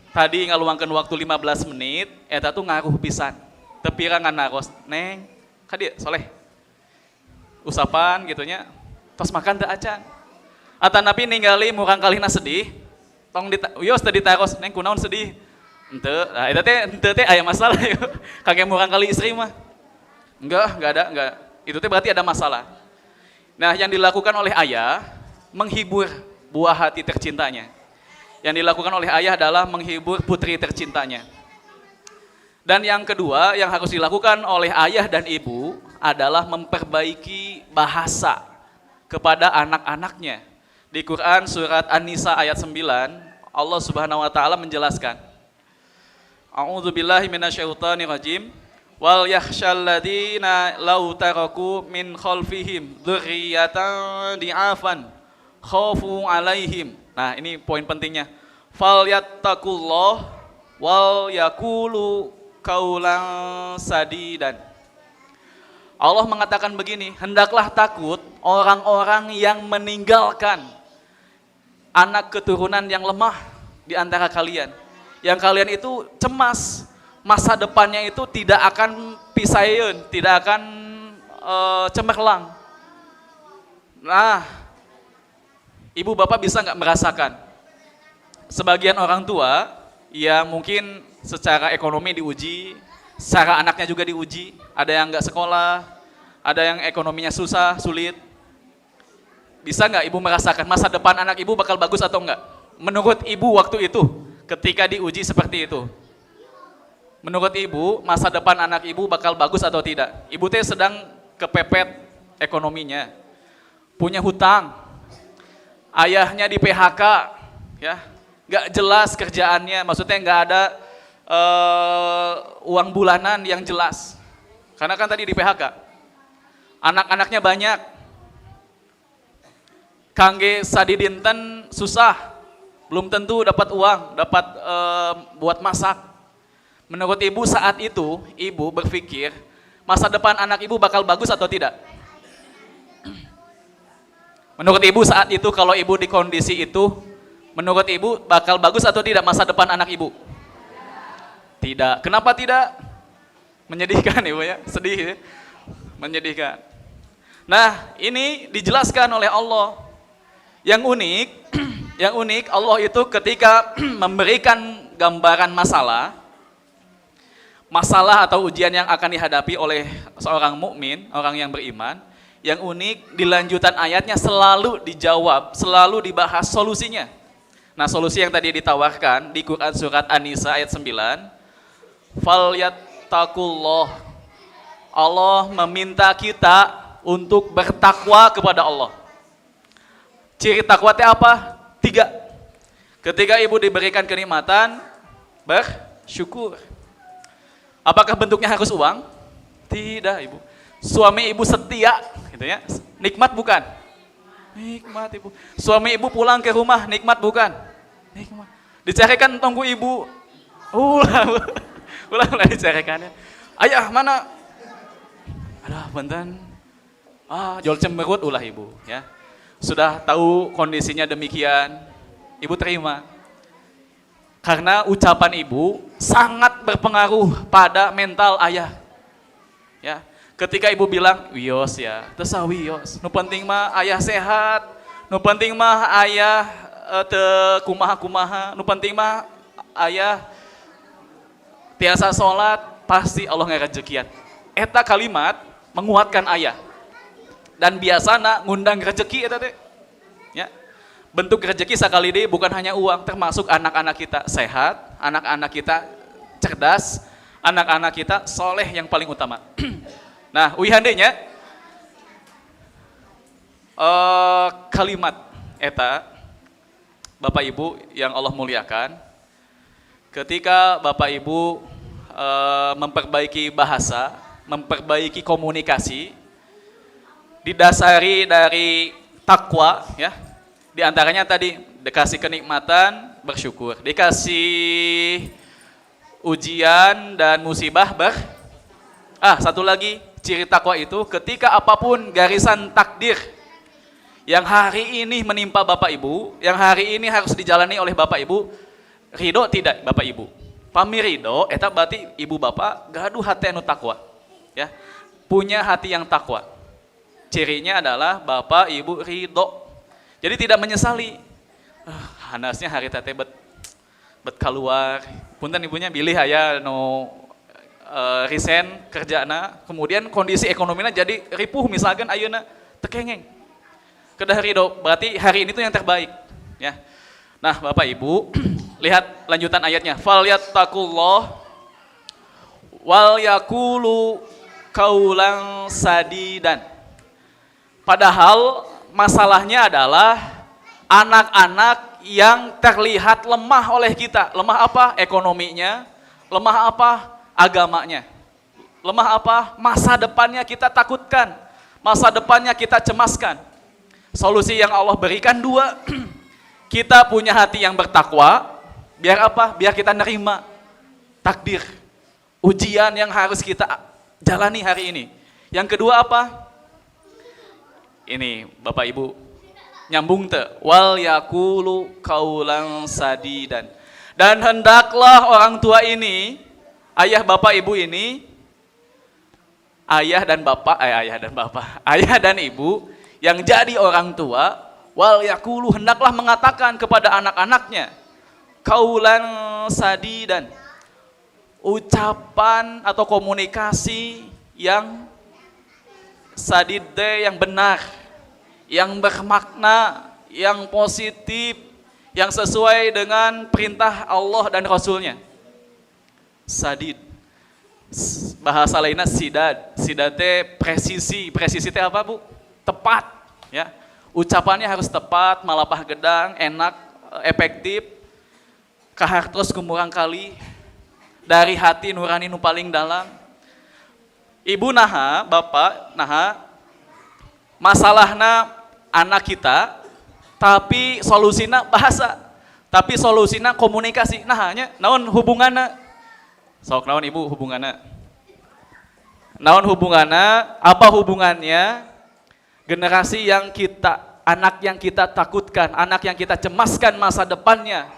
A: tadi ngaluangkeun waktu 15 menit, eta tuh ngaruh pisan. Teu pirangan naros, neng, ka dieu soleh. Usapan gitunya, tos makan teu acan. Atanapi ningali murang kalina sedih, tong yos teu ditaros, neng kunaon sedih? Henteu, nah eta teh aya masalah yeuh. Kage murang kali istri mah. Enggak ada. Itu teh berarti ada masalah. Nah, yang dilakukan oleh ayah menghibur buah hati tercintanya. Yang dilakukan oleh ayah adalah menghibur putri tercintanya. Dan yang kedua yang harus dilakukan oleh ayah dan ibu adalah memperbaiki bahasa kepada anak-anaknya. Di Quran surat An-Nisa ayat 9, Allah Subhanahu wa taala menjelaskan, A'udzubillahi minasyaitonirrajim. Wal yakhshal ladzina law taraku min khalfihim dzurriyyatan di'afan khafu 'alaihim. Nah, ini poin pentingnya. Fal yattaqullah wal yaqulu qaulan sadidan. Allah mengatakan begini, hendaklah takut orang-orang yang meninggalkan anak keturunan yang lemah di antara kalian. Yang kalian itu cemas, masa depannya itu tidak akan pisayeun, tidak akan cemerlang. Nah, ibu bapak bisa nggak merasakan? Sebagian orang tua, ya mungkin secara ekonomi diuji, secara anaknya juga diuji. Ada yang nggak sekolah, ada yang ekonominya susah, sulit. Bisa nggak ibu merasakan masa depan anak ibu bakal bagus atau enggak? Menurut ibu waktu itu, ketika diuji seperti itu. Menurut ibu, masa depan anak ibu bakal bagus atau tidak? Ibu teh sedang kepepet ekonominya, punya hutang, ayahnya di PHK, ya, nggak jelas kerjaannya, maksudnya nggak ada uang bulanan yang jelas, karena kan tadi di PHK, anak-anaknya banyak, kangge sadidinten susah, belum tentu dapat uang, dapat buat masak. Menurut ibu saat itu, ibu berpikir masa depan anak ibu bakal bagus atau tidak? Menurut ibu saat itu, kalau ibu di kondisi itu, menurut ibu bakal bagus atau tidak masa depan anak ibu? Tidak. Kenapa tidak? Menyedihkan ibu ya, sedih ya, menyedihkan. Nah, ini dijelaskan oleh Allah. Yang unik Allah itu ketika memberikan gambaran masalah atau ujian yang akan dihadapi oleh seorang mukmin, orang yang beriman, yang unik di lanjutan ayatnya selalu dijawab, selalu dibahas solusinya. Nah, solusi yang tadi ditawarkan di Quran surat An-Nisa ayat 9, falyattaqullah. Allah meminta kita untuk bertakwa kepada Allah. Ciri takwa itu apa? 3. Ketika ibu diberikan kenikmatan, bersyukur. Apakah bentuknya harus uang? Tidak, ibu. Suami ibu setia, gitu ya. Nikmat bukan? Nikmat, ibu. Suami ibu pulang ke rumah, nikmat bukan? Nikmat. Dicarikan tunggu ibu. Ulah dicarikannya. Ayah mana? Aduh, benten. Jual cemberut ulah ibu, ya. Sudah tahu kondisinya demikian, ibu terima. Karena ucapan ibu sangat berpengaruh pada mental ayah. Ya, ketika ibu bilang, "Wios ya, tesa wios. Nu penting mah ayah sehat, nu penting mah ayah kumaha-kumaha, nu penting mah ayah tiasa sholat, pasti Allah ngarejekian." Eta kalimat menguatkan ayah. Dan biasana ngundang rezeki eta teh. Ya. Bentuk rezeki sakali deui bukan hanya uang, termasuk anak-anak kita sehat, anak-anak kita cerdas, anak-anak kita soleh yang paling utama. Nah, wihandenya kalimat eta Bapak Ibu yang Allah muliakan, ketika Bapak Ibu memperbaiki bahasa, memperbaiki komunikasi, didasari dari takwa, ya. Di antaranya tadi dikasih kenikmatan, bersyukur, dikasih ujian dan musibah, satu lagi ciri takwa itu ketika apapun garisan takdir yang hari ini menimpa Bapak Ibu, yang hari ini harus dijalani oleh Bapak Ibu, ridho tidak Bapak Ibu? Pami ridho, eta berarti ibu bapak gaduh hati anu takwa, ya, punya hati yang takwa. Cirinya adalah Bapak Ibu ridho. Jadi tidak menyesali. Hanasnya hari tete bet keluar. Punten ibunya bilih aya no resign kerjana, kemudian kondisi ekonominya jadi ripuh misalkan ayeuna tekengeng. Kedah ridho, berarti hari ini tuh yang terbaik, ya. Nah, Bapak Ibu, lihat lanjutan ayatnya. Falyattaqullah wal yaqulu qaulan sadidan. Padahal masalahnya adalah anak-anak yang terlihat lemah oleh kita. Lemah apa? Ekonominya. Lemah apa? Agamanya. Lemah apa? Masa depannya kita takutkan. Masa depannya kita cemaskan. Solusi yang Allah berikan 2. Kita punya hati yang bertakwa. Biar apa? Biar kita nerima takdir. Ujian yang harus kita jalani hari ini. Yang kedua apa? Ini Bapak Ibu nyambung te, wal yaqulu qaulan sadidan. Dan hendaklah orang tua ini, ayah bapak ibu ini, ayah dan ibu yang jadi orang tua, wal yaqulu hendaklah mengatakan kepada anak-anaknya qaulan sadidan, ucapan atau komunikasi yang sadide, yang benar, yang bermakna, yang positif, yang sesuai dengan perintah Allah dan Rasulnya. Sadid, bahasa lainnya sidad. Sidate presisi. Presisi itu apa, Bu? Tepat, ya. Ucapannya harus tepat, malapah gedang, enak, efektif, kahartos kumurang kali, dari hati nurani nu paling dalam. Ibu naha, bapak naha, masalahna anak kita, tapi solusina bahasa, tapi solusina komunikasi. Nahanya, naon hubunganna? Sok naon ibu hubunganna? Naon hubunganna? Apa hubungannya generasi yang kita, anak yang kita takutkan, anak yang kita cemaskan masa depannya?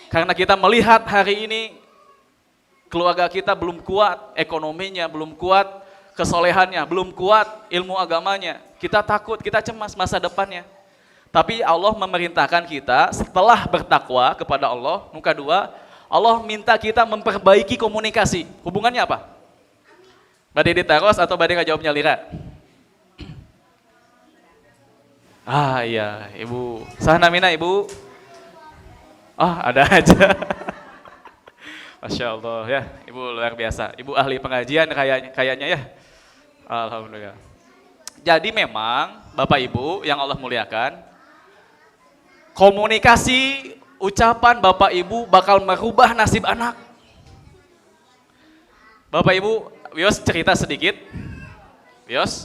A: Karena kita melihat hari ini keluarga kita belum kuat, ekonominya belum kuat, kesolehannya belum kuat, ilmu agamanya, kita takut, kita cemas masa depannya. Tapi Allah memerintahkan kita setelah bertakwa kepada Allah, muka 2, Allah minta kita memperbaiki komunikasi. Hubungannya apa? Badai ditaros atau badai ngajawabnya Lira? Iya, Ibu. Saha namina Ibu? Oh, ada aja. Masya Allah ya, Ibu luar biasa. Ibu ahli pengajian kayaknya ya. Alhamdulillah. Jadi memang Bapak Ibu yang Allah muliakan, komunikasi ucapan Bapak Ibu bakal merubah nasib anak. Bapak Ibu, Wios cerita sedikit. Wios,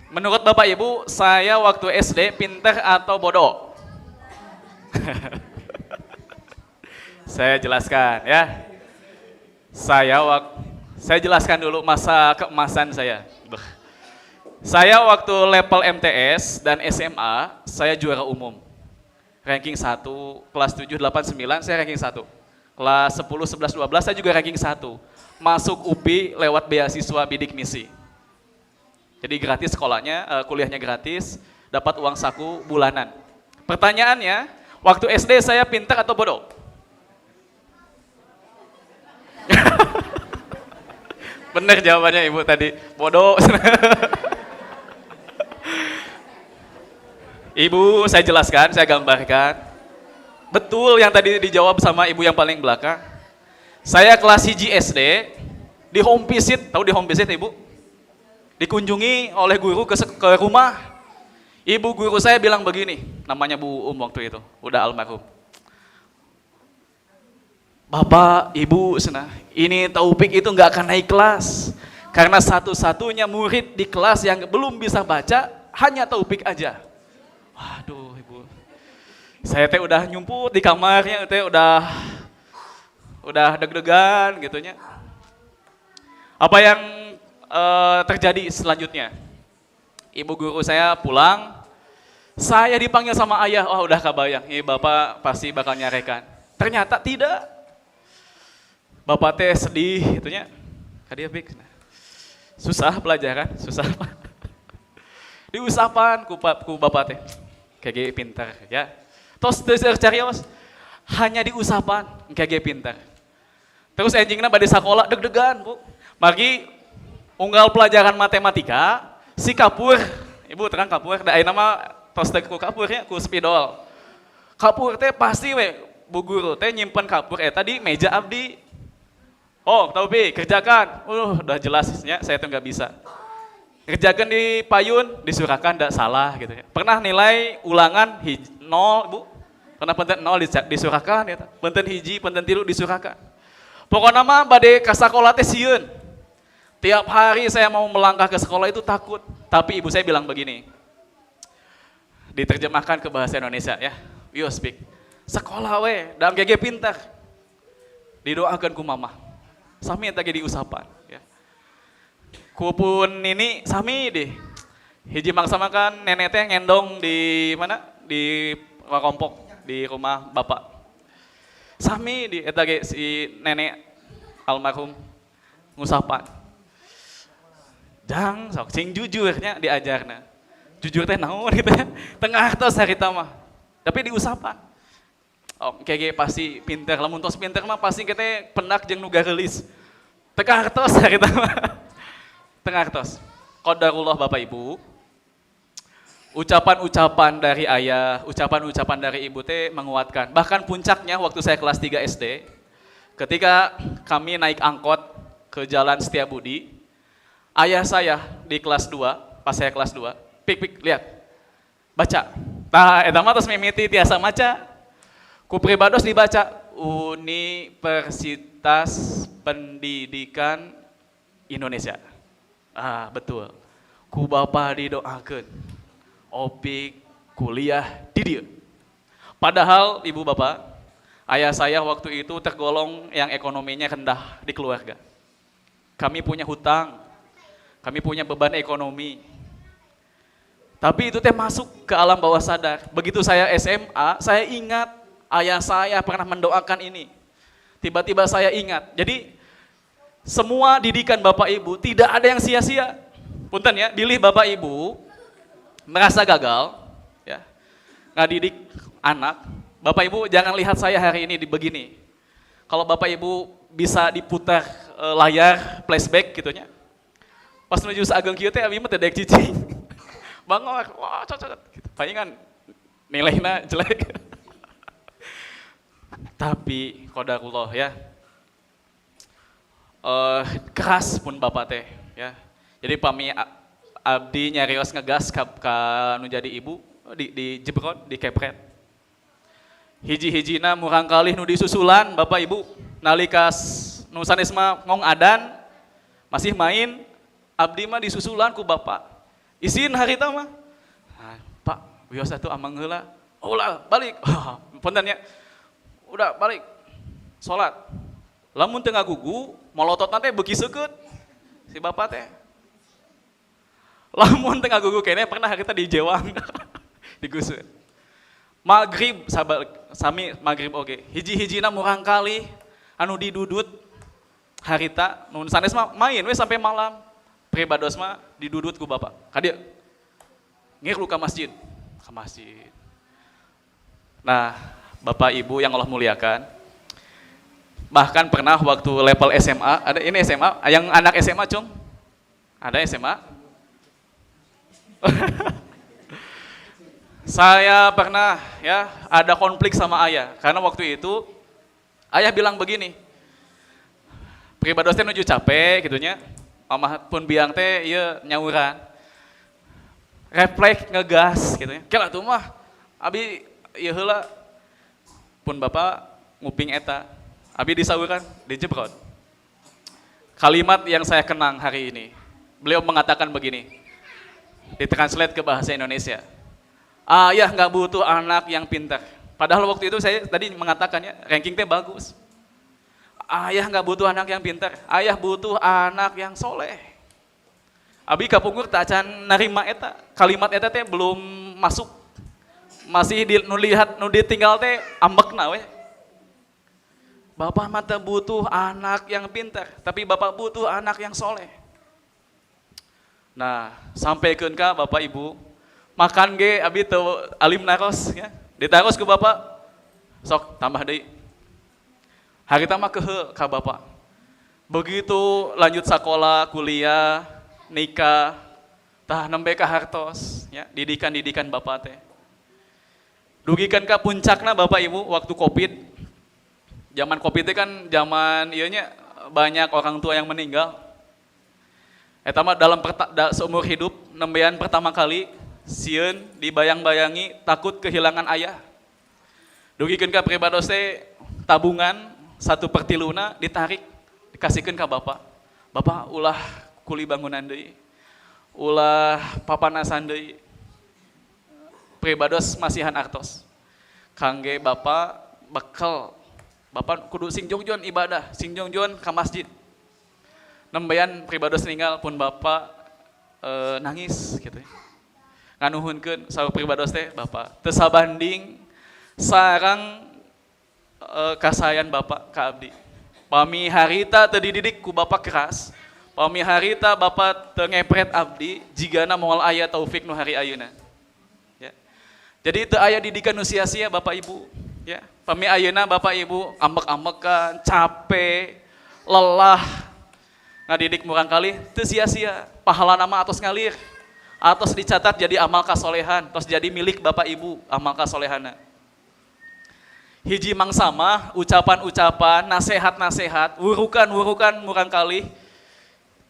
A: menurut Bapak Ibu, saya waktu SD pinter atau bodoh? Saya jelaskan ya. Saya jelaskan dulu masa keemasan saya. Saya waktu level MTS dan SMA, saya juara umum. Ranking 1, kelas 7, 8, 9, saya ranking 1. Kelas 10, 11, 12, saya juga ranking 1. Masuk UPI lewat beasiswa bidik misi. Jadi gratis sekolahnya, kuliahnya gratis, dapat uang saku bulanan. Pertanyaannya, waktu SD saya pintar atau bodoh? Bener jawabannya Ibu tadi, bodoh. Ibu, saya jelaskan, saya gambarkan. Betul yang tadi dijawab sama Ibu yang paling belakang. Saya kelas 1 SD, di home visit, tahu di home visit Ibu? Dikunjungi oleh guru ke rumah. Ibu guru saya bilang begini, namanya Bu waktu itu, udah almarhum. Bapak, Ibu, ini Taufik itu nggak akan naik kelas. Karena satu-satunya murid di kelas yang belum bisa baca, hanya Taufik aja. Waduh Ibu, saya teh udah nyumput di kamarnya, teh udah deg-degan gitunya. Apa yang terjadi selanjutnya? Ibu guru saya pulang, saya dipanggil sama ayah, wah udah kebayang, ini bapak pasti bakal nyarekan. Ternyata tidak. Bapak teh sedih itunya, kadia bik. Susah pelajaran, susah. Diusapan ku bapak teh. Kayak pintar ya. Terus cari awas. Hanya diusapan, kayak pintar. Terus enjingna bade sakola deg-degan, Bu. Magi unggal pelajaran matematika, si kapur, Ibu terang kapur, da ayeuna mah tos teh ku kapurnya ku spidol. Kapur teh pasti we Bu guru teh nyimpen kapur eta di meja abdi. Oh, Taufik, kerjakan. Udah jelasnya saya tuh nggak bisa. Kerjakan di payun, disurahkan, tidak salah gitu ya. Pernah nilai ulangan 0, Bu? Pernah penten 0 disurahkan ya. Penten hiji, penten 3 disurahkan. Pokoknya mah bade ka sakola teh sieun. Tiap hari saya mau melangkah ke sekolah itu takut. Tapi ibu saya bilang begini. Diterjemahkan ke bahasa Indonesia ya. You speak. Sekolah we, dan GG pintar. Didoakan ku mama. Sami tadi diusapan ya. Kupun ini sami deh. Hiji mangsa makan nenek teh ngendong di mana? Di Wakompok, di rumah bapak. Sami di eta ge si nenek almarhum ngusapan. Jang sok sing jujurnya diajarna. Jujur teh naon gitu ya. Tengah tos harita mah. Tapi diusapan. Oh, kayak pasti pinter, lamun tos pinter mah pasti kita penak jeung nu gaeulis. Tengah tos harita mah. Tengah tos. Qadarullah Bapak Ibu. Ucapan-ucapan dari ayah, ucapan-ucapan dari ibu teh menguatkan. Bahkan puncaknya waktu saya kelas 3 SD, ketika kami naik angkot ke Jalan Setiabudi, ayah saya di kelas 2, pas saya kelas 2, pik lihat, baca. Nah, eta mah tos mimiti tiasa maca. Ku pribados dibaca Universitas Pendidikan Indonesia. Ah, betul. Ku bapa didoakeun. Opik kuliah di dieu. Padahal ibu bapak, ayah saya waktu itu tergolong yang ekonominya rendah di keluarga. Kami punya hutang, kami punya beban ekonomi. Tapi itu teh masuk ke alam bawah sadar. Begitu saya SMA, saya ingat ayah saya pernah mendoakan ini. Tiba-tiba saya ingat. Jadi semua didikan Bapak Ibu tidak ada yang sia-sia. Punten ya, pilih Bapak Ibu merasa gagal, ya, ngadidik anak. Bapak Ibu jangan lihat saya hari ini di begini. Kalau Bapak Ibu bisa diputar layar flashback gitunya. Pas menuju saageng kieu teh abi mah teh daek cicing. Bangor, wah cocok gitu. Palingan nilainya jelek. Tapi qadarullah ya, keras pun bapak teh ya. Jadi pami abdi nyarios ngegas ka nu jadi ibu di jebrot, di kepret. Hiji-hijina murang kalih nu disusulan bapak ibu nalika nu sanes mah ngong adan masih main abdi mah disusulan ku bapak. Isin harita mah. Nah, Pak, biasa tuh amang heula. Ulah balik. Punten ya. Udah balik. Salat. Lamun teu ngagugu, molototna teh beuki seukeut si bapak teh. Lamun teu ngagugu keneh pernah kita di Jewang. Diguseur. Maghrib sami maghrib oge. Hiji-hijina murang kali anu didudut harita nun sanes mah main we sampai malam. Pribados mah didudut ku bapak. Ka dieu. Ngiru ka masjid. Ka masjid. Nah, Bapak Ibu yang Allah muliakan, bahkan pernah waktu level SMA, ada ini SMA, yang anak SMA cung? Ada SMA? Saya pernah ya ada konflik sama ayah, karena waktu itu ayah bilang begini, pribados teh nuju capek gitunya, mamah pun biang teh ieu nyauran, refleks ngegas gitunya, kela tuh mah, abi ieu heula pun bapak nguping eta, abi disauran, dijebrot. Kalimat yang saya kenang hari ini, beliau mengatakan begini, ditranslate ke bahasa Indonesia. Ayah nggak butuh anak yang pintar. Padahal waktu itu saya tadi mengatakannya ranking teh bagus. Ayah nggak butuh anak yang pintar, ayah butuh anak yang soleh. Abi kapungkur tak acan narima eta, kalimat eta teh belum masuk. Masih nulihat nu ditinggal teh ambekna we. Bapak mata butuh anak yang pintar, tapi bapak butuh anak yang soleh. Nah, sampaikan ke bapak ibu, makan ge abi teu alim naros ya. Ditaros ke bapak, sok tambah deui. Harita mah kehe ka bapak. Begitu lanjut sekolah, kuliah, nikah, tah nembe ka hartos ya, didikan bapak teh. Dugikan ka puncakna bapak ibu waktu Covid. Zaman Covid itu kan zaman ieunya banyak orang tua yang meninggal. Eta mah dalam seumur hidup nembean pertama kali sieun dibayang-bayangi takut kehilangan ayah. Dugikeun ka pribados teh tabungan 1/3 ditarik dikasihkeun ka bapak. Bapak ulah kuli bangunan deui. Ulah papanasan deui. Pribados masihan artos. Kangge bapak bekal. Bapak kudu sing jongjon ibadah, sing jongjon ka masjid. Nembean pribados ninggal pun bapak nangis gitu ya. Nganuhunkeun saur pribados teh bapak teu sabanding sarang kasayan bapak ka abdi. Pami harita teu dididik ku bapak keras, pami harita bapak teu ngepret abdi jigana moal aya taufik nu hari ayeuna. Ya. Jadi teu aya didikan nu sia-sia bapak ibu, ya. Pami ayeuna bapak ibu ambek-ambekan, capek, lelah. Ngadidik murang kali teu sia-sia, pahala nama atos ngalir. Atos dicatat jadi amal kasolehan, tos jadi milik bapak ibu amal kasolehana. Hiji mangsama ucapan-ucapan, nasehat-nasehat, wurukan-wurukan murang kali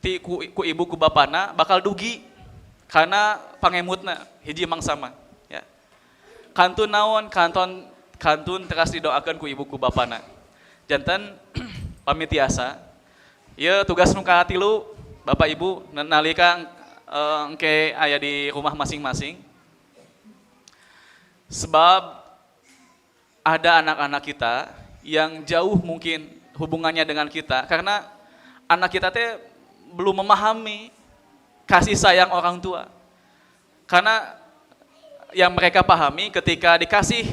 A: ti ku ibu ku bapana bakal dugi karena pangemutna hiji mangsama ya. Kantun naon kantun teras didoakeun ku ibu ku bapana. Janten pamitiasa ieu tugas nu katilu bapak ibu nalika engke aya di rumah masing-masing. Sebab ada anak-anak kita yang jauh mungkin hubungannya dengan kita karena anak kita teh belum memahami kasih sayang orang tua. Karena yang mereka pahami ketika dikasih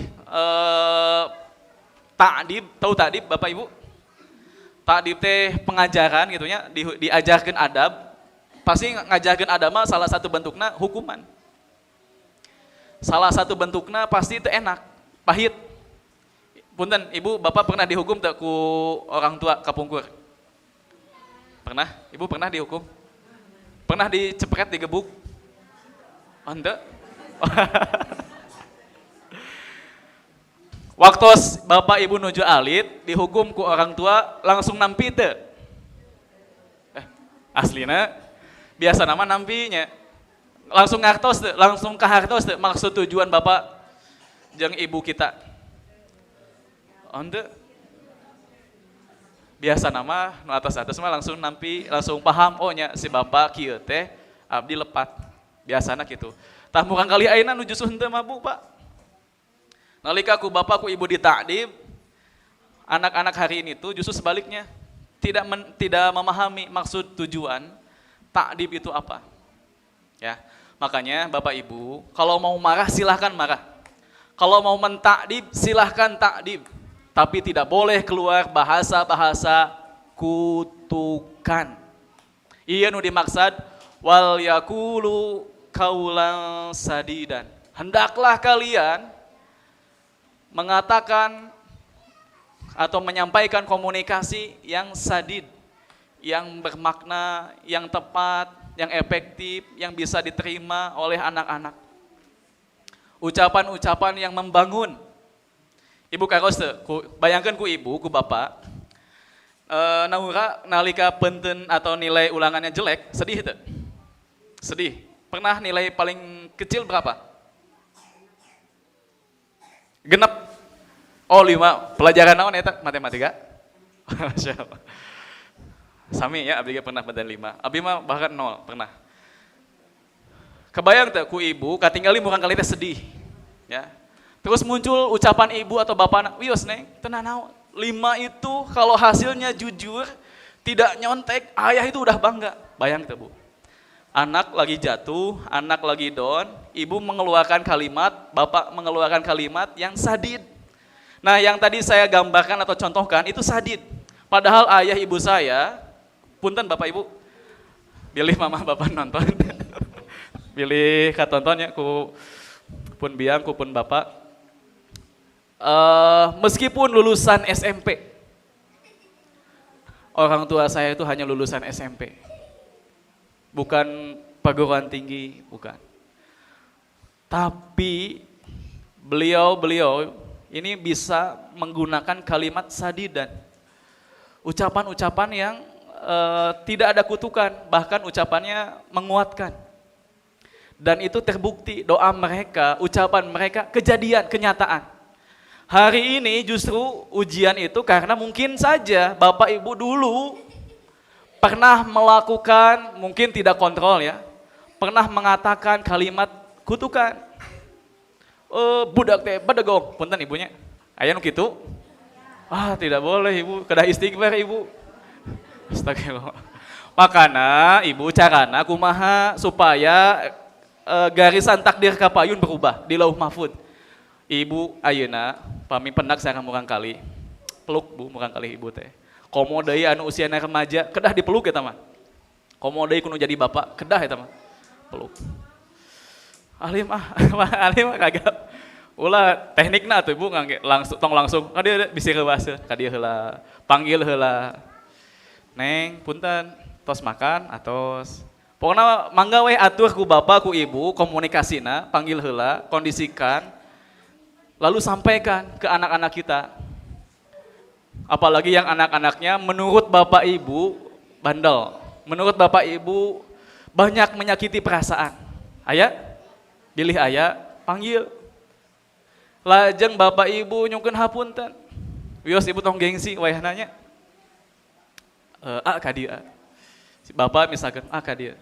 A: ta'dib, tahu ta'dib Bapak Ibu? Ta'dib teh pengajaran gitu ya, diajarkan adab. Pasti ngajarkan adab mah salah satu bentuknya hukuman. Salah satu bentuknya pasti itu enak, pahit. Punten, Ibu, Bapak pernah dihukum tak ku orang tua kapungkur? Pernah? Ibu pernah dihukum? Pernah dicepret, digebuk? Oh, enggak? Waktu bapak ibu nuju alit, dihukum ku orang tua langsung nampi teu. Aslina biasa nama nampinya. Langsung ngartos teu, langsung kahartos teu maksud tujuan bapak jeung ibu kita. Onde biasa nama nu atas-atas mah langsung nampi, langsung paham oh nya si bapak kieu teh abdi lepat. Biasana kitu. Tah murang kali ayeuna nuju henteu mah Bu, Pak. Nalika ku bapak ku ibu ditakdim, anak-anak hari ini tuh justru sebaliknya tidak memahami maksud tujuan takdim itu apa. Ya, makanya bapak ibu kalau mau marah silahkan marah, kalau mau mentakdim silahkan takdim, tapi tidak boleh keluar bahasa-bahasa kutukan. Iya nu dimaksud wal yakulu kaulan sadidan. Hendaklah kalian mengatakan atau menyampaikan komunikasi yang sadid, yang bermakna, yang tepat, yang efektif, yang bisa diterima oleh anak-anak. Ucapan-ucapan yang membangun. Ibu karos teu, bayangkan ku ibu, ku bapak, naura nalika penten atau nilai ulangannya jelek, sedih teu? Sedih. Pernah nilai paling kecil berapa? Genep. Oh 5. Pelajaran naon eta? Matematika. Masya Allah. Sami ya, abdi pernah badan 5. Abdi mah bahkan 0 pernah. Kebayang teh ku ibu katinggali murang kali teh sedih. Ya. Terus muncul ucapan ibu atau bapak, "Wios neng, tenang naon. 5 itu kalau hasilnya jujur, tidak nyontek, ayah itu udah bangga." Bayang teh Bu. Anak lagi jatuh, anak lagi down, ibu mengeluarkan kalimat, bapak mengeluarkan kalimat yang sadid. Nah yang tadi saya gambarkan atau contohkan itu sadid. Padahal ayah ibu saya, punten bapak ibu, pilih mama bapak nonton, pilih katontonnya ku pun biang, ku pun bapak. Meskipun lulusan SMP, orang tua saya itu hanya lulusan SMP. Bukan perguruan tinggi, bukan. Tapi beliau ini bisa menggunakan kalimat sadidan. Ucapan-ucapan yang tidak ada kutukan, bahkan ucapannya menguatkan. Dan itu terbukti doa mereka, ucapan mereka, kejadian, kenyataan. Hari ini justru ujian itu karena mungkin saja Bapak Ibu dulu pernah melakukan, mungkin tidak kontrol ya, pernah mengatakan kalimat kutukan. Budak teh badegong, punten ibunya. Aya nu kitu? Ah, tidak boleh ibu, kedah istighfar ibu. Astagfirullah. Makana ibu carana kumaha supaya garisan takdir kapayun berubah di Lauh Mahfud. Ibu ayeuna pami pendak sareng murang kali. Peluk Bu murang kali ibu teh. Komo deui anu usiana remaja, kedah dipeluk eta mah. Komo deui kudu jadi bapak, kedah eta mah. Peluk. Alim alim kagak. Ulah teknikna atuh Ibu ngangge langsung ka dieu bisi reuas ka dieu heula. Panggil heula. Neng, punten, tos makan atos. Pokona mangga we atur ku bapak ku ibu komunikasina, panggil heula, kondisikan. Lalu sampaikan ke anak-anak kita. Apalagi yang anak-anaknya menurut bapak ibu bandel, menurut bapak ibu banyak menyakiti perasaan. Aya, pilih aya, panggil. Lajeng bapak ibu nyungkeun hapunten. Wios ibu tong gengsi, wayah nanya. Ka dieu. Si bapak misalkan, ka dieu.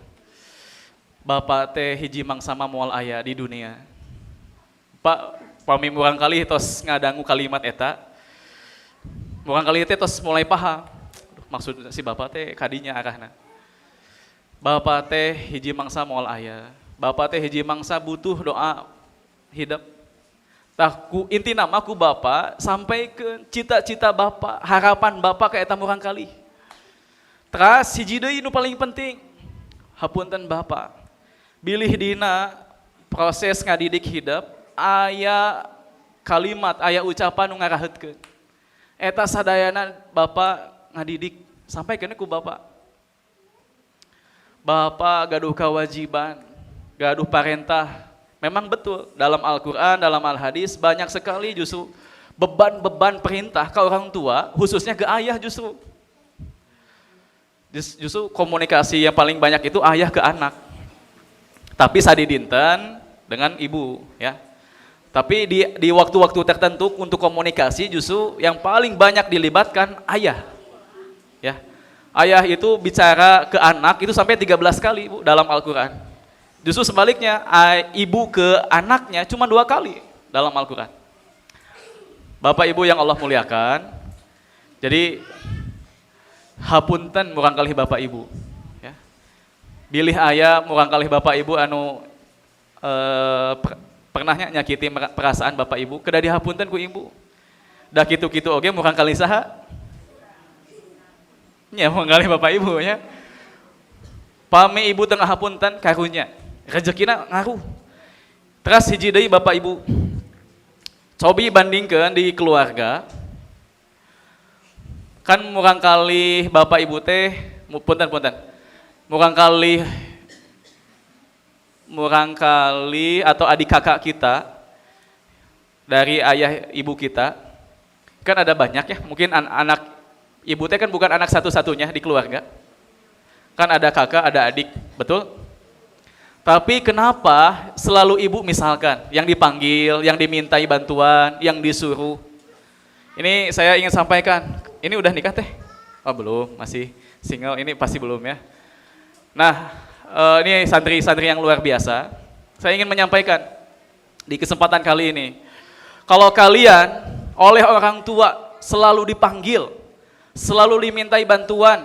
A: Bapak teh hiji mangsama moal aya di dunia. Pak, pami murang kali tos ngadangu kalimat eta. Murang kali teh tos mulai paham. Maksud si bapak teh kadinya arahna. Bapak teh hiji mangsa moal aya. Bapak teh hiji mangsa butuh doa hidup. Tah ku inti nama ku bapak sampai ke cita-cita bapak, harapan bapak ka eta murang kali. Teras hiji deui nu paling penting. Hapunten bapak. Bilih dina proses ngadidik hidup aya kalimat, aya ucapan nu ngaraheutkeun. Eta sadayana bapak ngadidik sampai kene ku bapak. Bapak gaduh kewajiban, gaduh parentah. Memang betul dalam Al-Quran, dalam Al-Hadis banyak sekali justru beban-beban perintah ke orang tua, khususnya ke ayah justru. Justru komunikasi yang paling banyak itu ayah ke anak. Tapi sadidinten dengan ibu, ya. Tapi di waktu-waktu tertentu untuk komunikasi justru yang paling banyak dilibatkan ayah. Ya. Ayah itu bicara ke anak itu sampai 13 kali, Bu, dalam Al-Qur'an. Justru sebaliknya, ibu ke anaknya cuma 2 kali dalam Al-Qur'an. Bapak Ibu yang Allah muliakan, jadi hapunten murang kalih Bapak Ibu, ya. Bilih ayah murang kalih Bapak Ibu anu pernahnya nyakiti perasaan Bapak Ibu, kedah dihapunten ku ibu. Dah kitu-kitu oge murang kalih saha? Nya murang kalih Bapak Ibu, ya. Pami ibu tengah hapunten karunya, rezekina ngaruh. Teras hiji deui Bapak Ibu. Cobi bandingkeun di keluarga. Kan murang kali Bapak Ibu teh, punten. Murang kali atau adik kakak kita dari ayah ibu kita. Kan ada banyak ya, mungkin anak ibu teh kan bukan anak satu-satunya di keluarga. Kan ada kakak, ada adik, betul? Tapi kenapa selalu ibu misalkan yang dipanggil, yang dimintai bantuan, yang disuruh? Ini saya ingin sampaikan, ini udah nikah teh? Oh belum, masih single, ini pasti belum ya. Nah, ini santri-santri yang luar biasa. Saya ingin menyampaikan di kesempatan kali ini, kalau kalian oleh orang tua selalu dipanggil, selalu dimintai bantuan,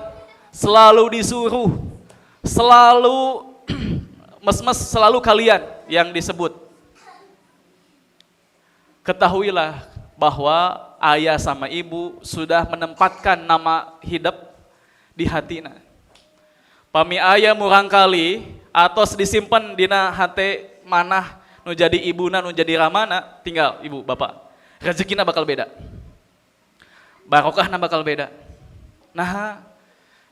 A: selalu disuruh, selalu mes-mes selalu kalian yang disebut. Ketahuilah bahwa ayah sama ibu sudah menempatkan nama hidup di hatina. Pami ayah murang kali atos disimpan dina hate manah nu jadi ibuna nu jadi ramana, tinggal ibu bapak. Rezekina bakal beda. Barokahna bakal beda. Nah,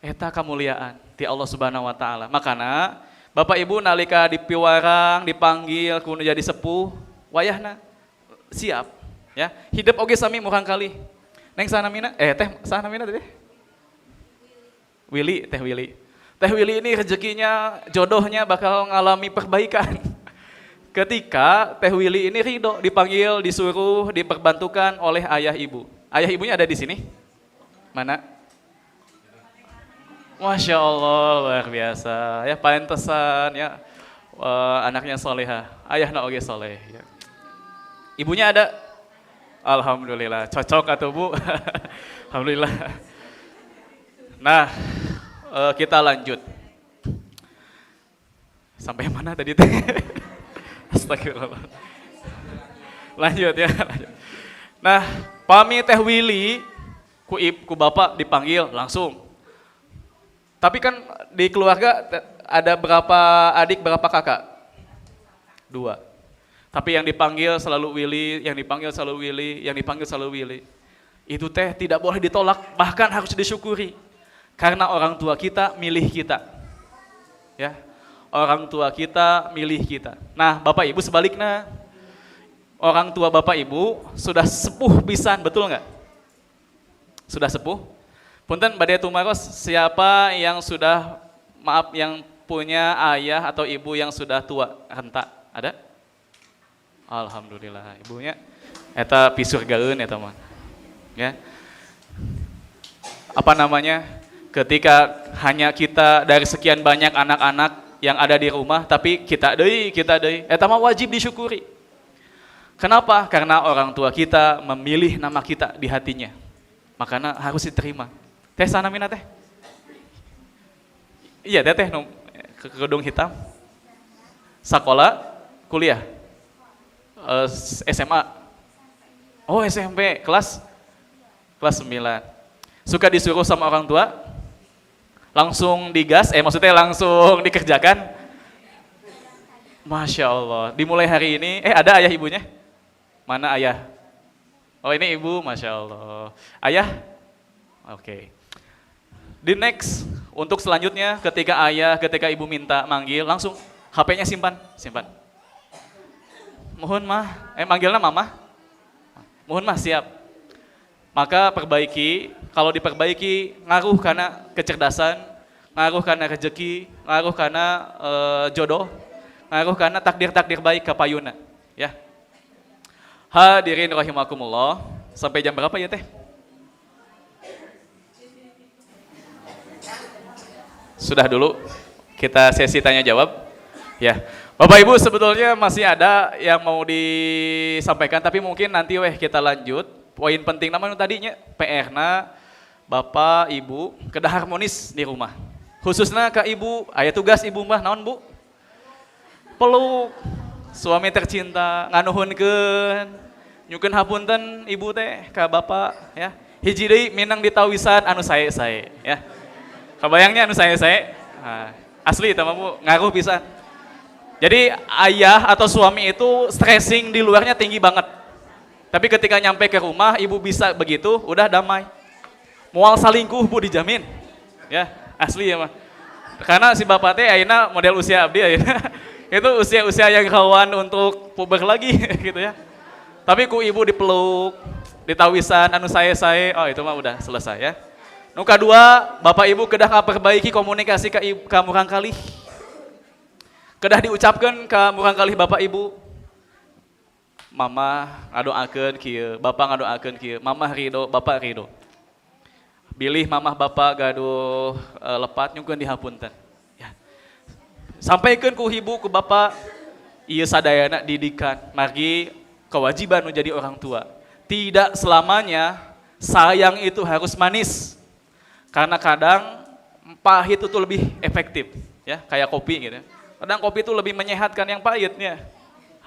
A: eta kamuliaan ti Allah Subhanahu wa taala. Makana Bapak Ibu nalika dipiwarang, dipanggil kudu jadi sepuh, wayahna siap, ya. Hidup oge sami murang kali. Neng sanamina, teh sanamina teh? Willy, Teh Willy. Teh Willy ini rezekinya, jodohnya bakal ngalami perbaikan. Ketika Teh Willy ini ridho dipanggil, disuruh, diperbantukan oleh ayah ibu. Ayah ibunya ada di sini? Mana? Masya Allah, luar biasa. Ya pantesan ya anaknya soleha, ayahna oge soleh. Ya. Ibunya ada? Alhamdulillah, cocok atau Bu? Alhamdulillah. Nah, kita lanjut. Sampai mana tadi teh? Astagfirullah. Lanjut ya. Nah, pami Teh Willy, ku bapak dipanggil langsung. Tapi kan di keluarga ada berapa adik, berapa kakak? 2. Tapi yang dipanggil selalu Willy, yang dipanggil selalu Willy, yang dipanggil selalu Willy. Itu teh tidak boleh ditolak, bahkan harus disyukuri. Karena orang tua kita milih kita. Ya. Orang tua kita milih kita. Nah, Bapak Ibu sebaliknya. Orang tua Bapak Ibu sudah sepuh pisan, betul nggak? Sudah sepuh? Punten badai tumaros, siapa yang sudah, yang punya ayah atau ibu yang sudah tua, renta? Ada? Alhamdulillah, ibunya eta pisur gaeun eta mah. Ya. Apa namanya? Ketika hanya kita dari sekian banyak anak-anak yang ada di rumah, tapi kita deui, eta mah wajib disyukuri. Kenapa? Karena orang tua kita memilih nama kita di hatinya. Makanya harus diterima. Teh sanamina teh? Iya teh kerudung hitam. Sakola, kuliah, SMA. Oh SMP, kelas 9. Suka disuruh sama orang tua? Langsung digas, maksudnya langsung dikerjakan? Masya Allah, dimulai hari ini, ada ayah ibunya? Mana ayah? Oh ini ibu, Masya Allah. Ayah? Oke. Di next, untuk selanjutnya ketika ibu minta manggil, langsung HP-nya simpan. Mohon mah, manggilnya mama. Mohon mah siap. Maka perbaiki, kalau diperbaiki ngaruh karena kecerdasan, ngaruh karena rezeki, ngaruh karena jodoh, ngaruh karena takdir-takdir baik kapayuna, ya. Hadirin rahimakumullah, sampai jam berapa ya teh? Sudah dulu kita sesi tanya jawab, ya. Bapak Ibu sebetulnya masih ada yang mau disampaikan, tapi mungkin nanti kita lanjut. Poin penting namanya tadinya PR-na Bapak Ibu kedah harmonis di rumah. Khususnya ke Ibu, aya tugas Ibu mah naon Bu? Peluk suami tercinta, nganuhunkeun, nyukeun hapunten Ibu teh ka Bapak ya. Hiji deui minang ditawisan anu sae-sae ya. Kabayangnya anu sae-sae. Nah, asli eta mah Bu, ngaruh pisan. Jadi ayah atau suami itu stressing di luarnya tinggi banget. Tapi ketika nyampe ke rumah, ibu bisa begitu, udah damai. Mual salingkuh Bu dijamin. Ya, asli ya mah. Karena si bapak teh ayeuna model usia abdi ayeuna. Itu usia-usia yang rawan untuk puber lagi gitu ya. Tapi ku ibu dipeluk, ditawisan anu sae-sae, oh itu mah udah selesai ya. Nu kadua, bapak ibu kedah ngaperbaiki komunikasi ka murang kalih. Kedah diucapkan ka murang kalih bapak ibu. Mama ngadoakeun kieu, bapak ngadoakeun kieu, mama ridho, bapak ridho. Bilih mamah bapak gaduh lepat nyungkeun dihapunten. Ya. Sampaikan ku ibu ku bapak, ieu sadayana didikan, margi kewajiban menjadi orang tua. Tidak selamanya sayang itu harus manis. Karena kadang pahit itu lebih efektif, ya, kayak kopi gitu. Kadang kopi itu lebih menyehatkan yang pahitnya.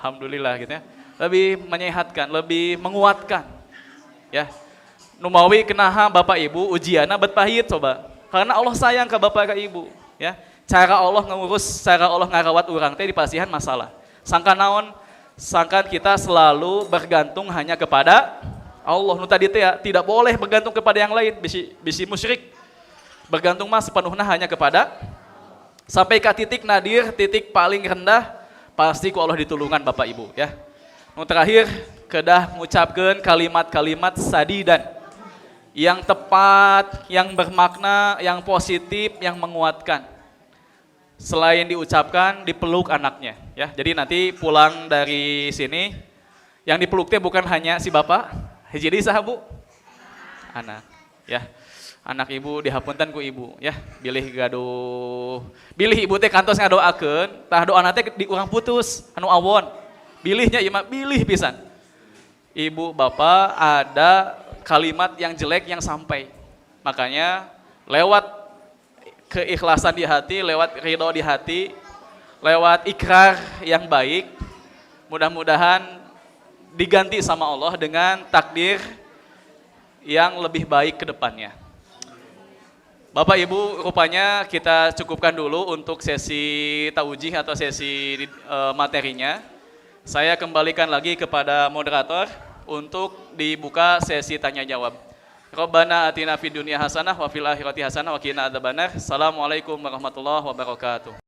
A: Alhamdulillah gitu ya. Lebih menyehatkan, lebih menguatkan. Ya. Numawi kenaha Bapak Ibu ujianna bet pahit coba. Karena Allah sayang ke Bapak ke Ibu, ya. Cara Allah ngurus, cara Allah ngarawat urang teh di pasihan masalah. Sangka naon? Sangkan kita selalu bergantung hanya kepada Allah. Nu tadi teh ya, tidak boleh bergantung kepada yang lain, bisi musyrik. Bergantung mah sepenuhnya hanya kepada sampai ke titik nadir, titik paling rendah pasti ku Allah ditulungan Bapak Ibu, ya. Nu terakhir, kedah mengucapkan kalimat-kalimat sadidan yang tepat, yang bermakna, yang positif, yang menguatkan. Selain diucapkan, dipeluk anaknya, ya. Jadi nanti pulang dari sini, yang dipeluknya bukan hanya si bapak, jadi sahabu, anak, ya. Anak ibu dihapunten ku ibu, ya. Bilih ibu teh kantos ngadoakeun, tah doa teh di urang putus, anu awon. Bilihnya ieu mah bilih pisan. Ibu bapak ada kalimat yang jelek yang sampai. Makanya lewat keikhlasan di hati, lewat ridho di hati, lewat ikrar yang baik, mudah-mudahan diganti sama Allah dengan takdir yang lebih baik ke depannya. Bapak Ibu, rupanya kita cukupkan dulu untuk sesi taujih atau sesi materinya. Saya kembalikan lagi kepada moderator untuk dibuka sesi tanya jawab. Rabbana atina fid dunya hasanah wa fil akhirati hasanah wa qina adzabannar. Assalamualaikum warahmatullahi wabarakatuh.